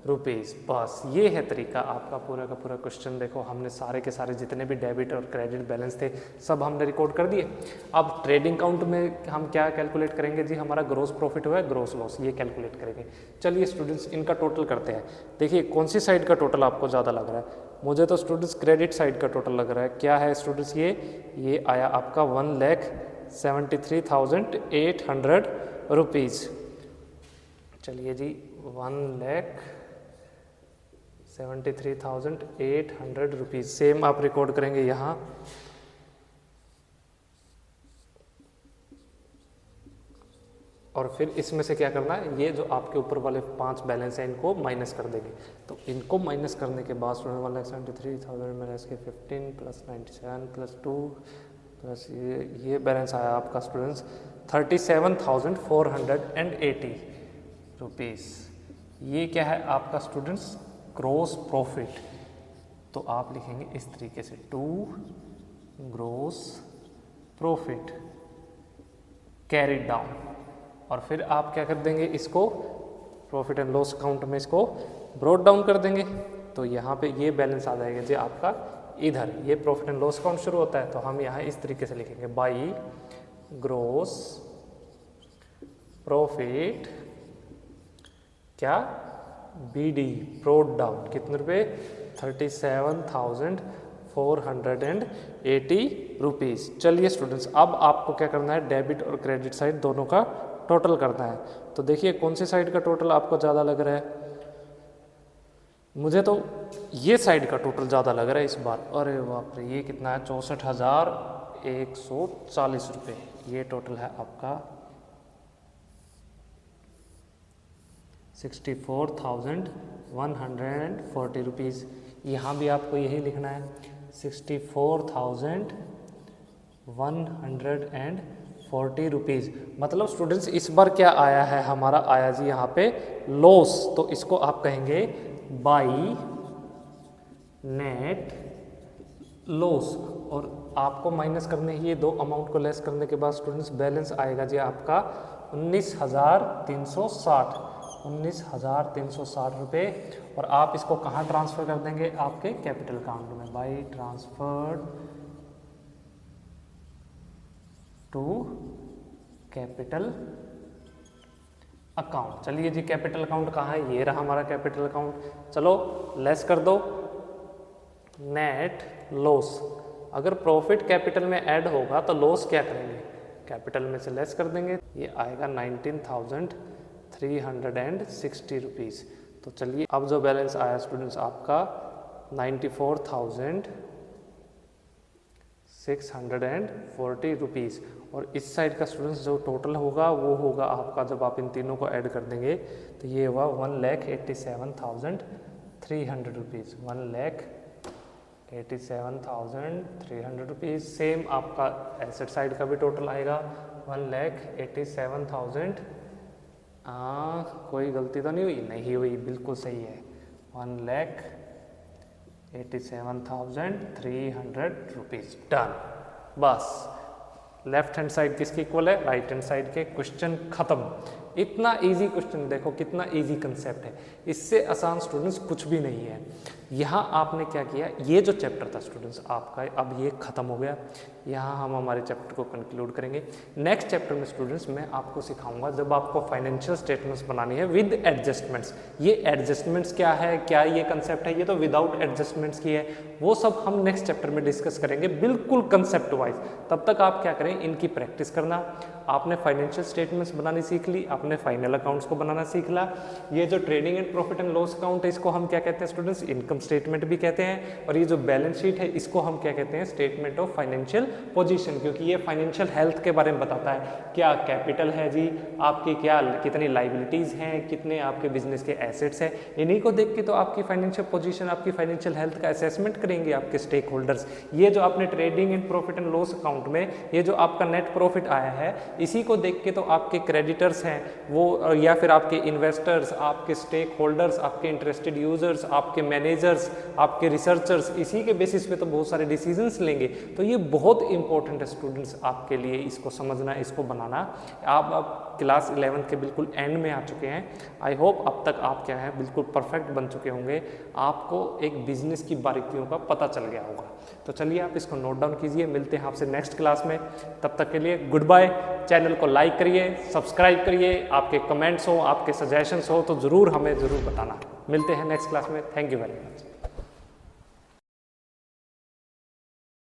रुपीज़। बस ये है तरीका आपका पूरा का पूरा। क्वेश्चन देखो हमने सारे के सारे जितने भी डेबिट और क्रेडिट बैलेंस थे सब हमने रिकॉर्ड कर दिए। अब ट्रेडिंग अकाउंट में हम क्या कैलकुलेट करेंगे जी, हमारा ग्रोस प्रॉफिट हुआ है, ग्रोस लॉस, ये कैलकुलेट करेंगे। चलिए स्टूडेंट्स इनका टोटल करते हैं। देखिए कौन सी साइड का टोटल आपको ज़्यादा लग रहा है, मुझे तो स्टूडेंट्स क्रेडिट साइड का टोटल लग रहा है। क्या है स्टूडेंट्स, ये आया आपका 1,73,800 रुपीज़। चलिए जी 1,73,800 रुपीज़ सेम आप रिकॉर्ड करेंगे यहाँ। और फिर इसमें से क्या करना है, ये जो आपके ऊपर वाले 5 बैलेंस हैं इनको माइनस कर देंगे। तो इनको माइनस करने के बाद स्टूडेंट 1,73,000 माइनस के 15 प्लस 97 प्लस 2 प्लस ये बैलेंस आया आपका स्टूडेंट्स 37,480 रुपीज़। ये क्या है आपका स्टूडेंट्स, ग्रोस प्रॉफिट। तो आप लिखेंगे इस तरीके से, to gross profit carried down. और फिर आप क्या कर देंगे, इसको प्रॉफिट एंड लॉस अकाउंट में इसको ब्रॉट डाउन कर देंगे। तो यहाँ पे ये बैलेंस आ जाएगा जी आपका इधर, ये प्रॉफिट एंड लॉस अकाउंट शुरू होता है तो हम यहाँ इस तरीके से लिखेंगे, बाई ग्रोस प्रॉफिट क्या, BD ब्रॉट डाउन कितने रुपए, 37,480 रुपीज़। चलिए स्टूडेंट्स अब आपको क्या करना है, डेबिट और क्रेडिट साइड दोनों का टोटल करना है। तो देखिए कौन सी साइड का टोटल आपको ज़्यादा लग रहा है, मुझे तो ये साइड का टोटल ज़्यादा लग रहा है इस बार। अरे बाप रे, ये कितना है, 64,140 रुपये ये टोटल है आपका, 64,140 रुपीज़। यहाँ भी आपको यही लिखना है 64,140 रुपीज़। मतलब स्टूडेंट्स इस बार क्या आया है हमारा, आया जी यहाँ पे लॉस, तो इसको आप कहेंगे बाई नेट लॉस। और आपको माइनस करने ये दो अमाउंट को लेस करने के बाद स्टूडेंट्स बैलेंस आएगा जी आपका 19,360 रुपये। और आप इसको कहाँ ट्रांसफ़र कर देंगे, आपके कैपिटल अकाउंट में, by transfer to capital account. चलिए जी कैपिटल अकाउंट कहाँ है, ये रहा हमारा कैपिटल अकाउंट। चलो लेस कर दो, नेट लॉस। अगर प्रॉफिट कैपिटल में ऐड होगा तो लॉस क्या करेंगे, कैपिटल में से लेस कर देंगे, ये आएगा 19,360 रुपीज़। तो चलिए अब जो बैलेंस आया स्टूडेंट्स आपका 94,640 रुपीज़, और इस साइड का स्टूडेंट्स जो टोटल होगा वो होगा आपका, जब आप इन तीनों को ऐड कर देंगे तो ये हुआ 1,87,300 रुपीज़, 1,87,300 रुपीज़। सेम आपका एसेट साइड का भी टोटल आएगा 1,87,000। कोई गलती तो नहीं हुई? नहीं हुई, बिल्कुल सही है, 1,87,300 रुपीज़। डन। बस लेफ्ट हैंड साइड किसके इक्वल है? राइट हैंड साइड के। क्वेश्चन खत्म। इतना इजी क्वेश्चन, देखो कितना इजी कंसेप्ट है, इससे आसान स्टूडेंट्स कुछ भी नहीं है। यहाँ आपने क्या किया, ये जो चैप्टर था स्टूडेंट्स आपका अब ये खत्म हो गया। यहाँ हम हमारे चैप्टर को कंक्लूड करेंगे। नेक्स्ट चैप्टर में स्टूडेंट्स मैं आपको सिखाऊंगा जब आपको फाइनेंशियल स्टेटमेंट्स बनानी है विद एडजस्टमेंट्स। ये एडजस्टमेंट्स क्या है, क्या ये कंसेप्ट है, ये तो विदाउट एडजस्टमेंट्स की है, वो सब हम नेक्स्ट चैप्टर में डिस्कस करेंगे बिल्कुल कंसेप्ट वाइज। तब तक आप क्या करें, इनकी प्रैक्टिस करना। आपने फाइनेंशियल स्टेटमेंट्स बनानी सीख ली, आपने फाइनल अकाउंट्स को बनाना सीख ला। ये जो trading and profit and loss account है इसको हम क्या कहते हैं स्टूडेंट्स? इनकम स्टेटमेंट भी कहते हैं। और ये जो बैलेंस शीट है इसको हम क्या कहते हैं? स्टेटमेंट ऑफ फाइनेंशियल पोजीशन, क्योंकि ये फाइनेंशियल हेल्थ के बारे में बताता है। क्या कैपिटल है जी आपकी, क्या कितनी लाइबिलिटीज हैं, कितने आपके बिजनेस के एसेट्स हैं, इन्हीं को देख के तो आपकी फाइनेंशियल पोजीशन, आपकी फाइनेंशियल हेल्थ का असेसमेंट करेंगे आपके स्टेक होल्डर्स। ये जो आपने trading and profit and loss account में ये जो आपका नेट प्रॉफिट आया है, इसी को देख के तो आपके क्रेडिटर्स हैं वो, या फिर आपके इन्वेस्टर्स, आपके स्टेक होल्डर्स, आपके इंटरेस्टेड यूजर्स, आपके मैनेजर्स, आपके रिसर्चर्स, इसी के बेसिस पे तो बहुत सारे डिसीजंस लेंगे। तो ये बहुत इंपॉर्टेंट है स्टूडेंट्स आपके लिए, इसको समझना, इसको बनाना। आप क्लास 11 के बिल्कुल एंड में आ चुके हैं। आई होप अब तक आप क्या है बिल्कुल परफेक्ट बन चुके होंगे, आपको एक बिजनेस की बारीकियों का पता चल गया होगा। तो चलिए आप इसको नोट डाउन कीजिए, मिलते हैं आपसे नेक्स्ट क्लास में। तब तक के लिए गुड बाय। चैनल को लाइक करिए, सब्सक्राइब करिए, आपके कमेंट्स हो, आपके सजेशंस हो तो ज़रूर हमें ज़रूर बताना। मिलते हैं नेक्स्ट क्लास में। Thank you very much.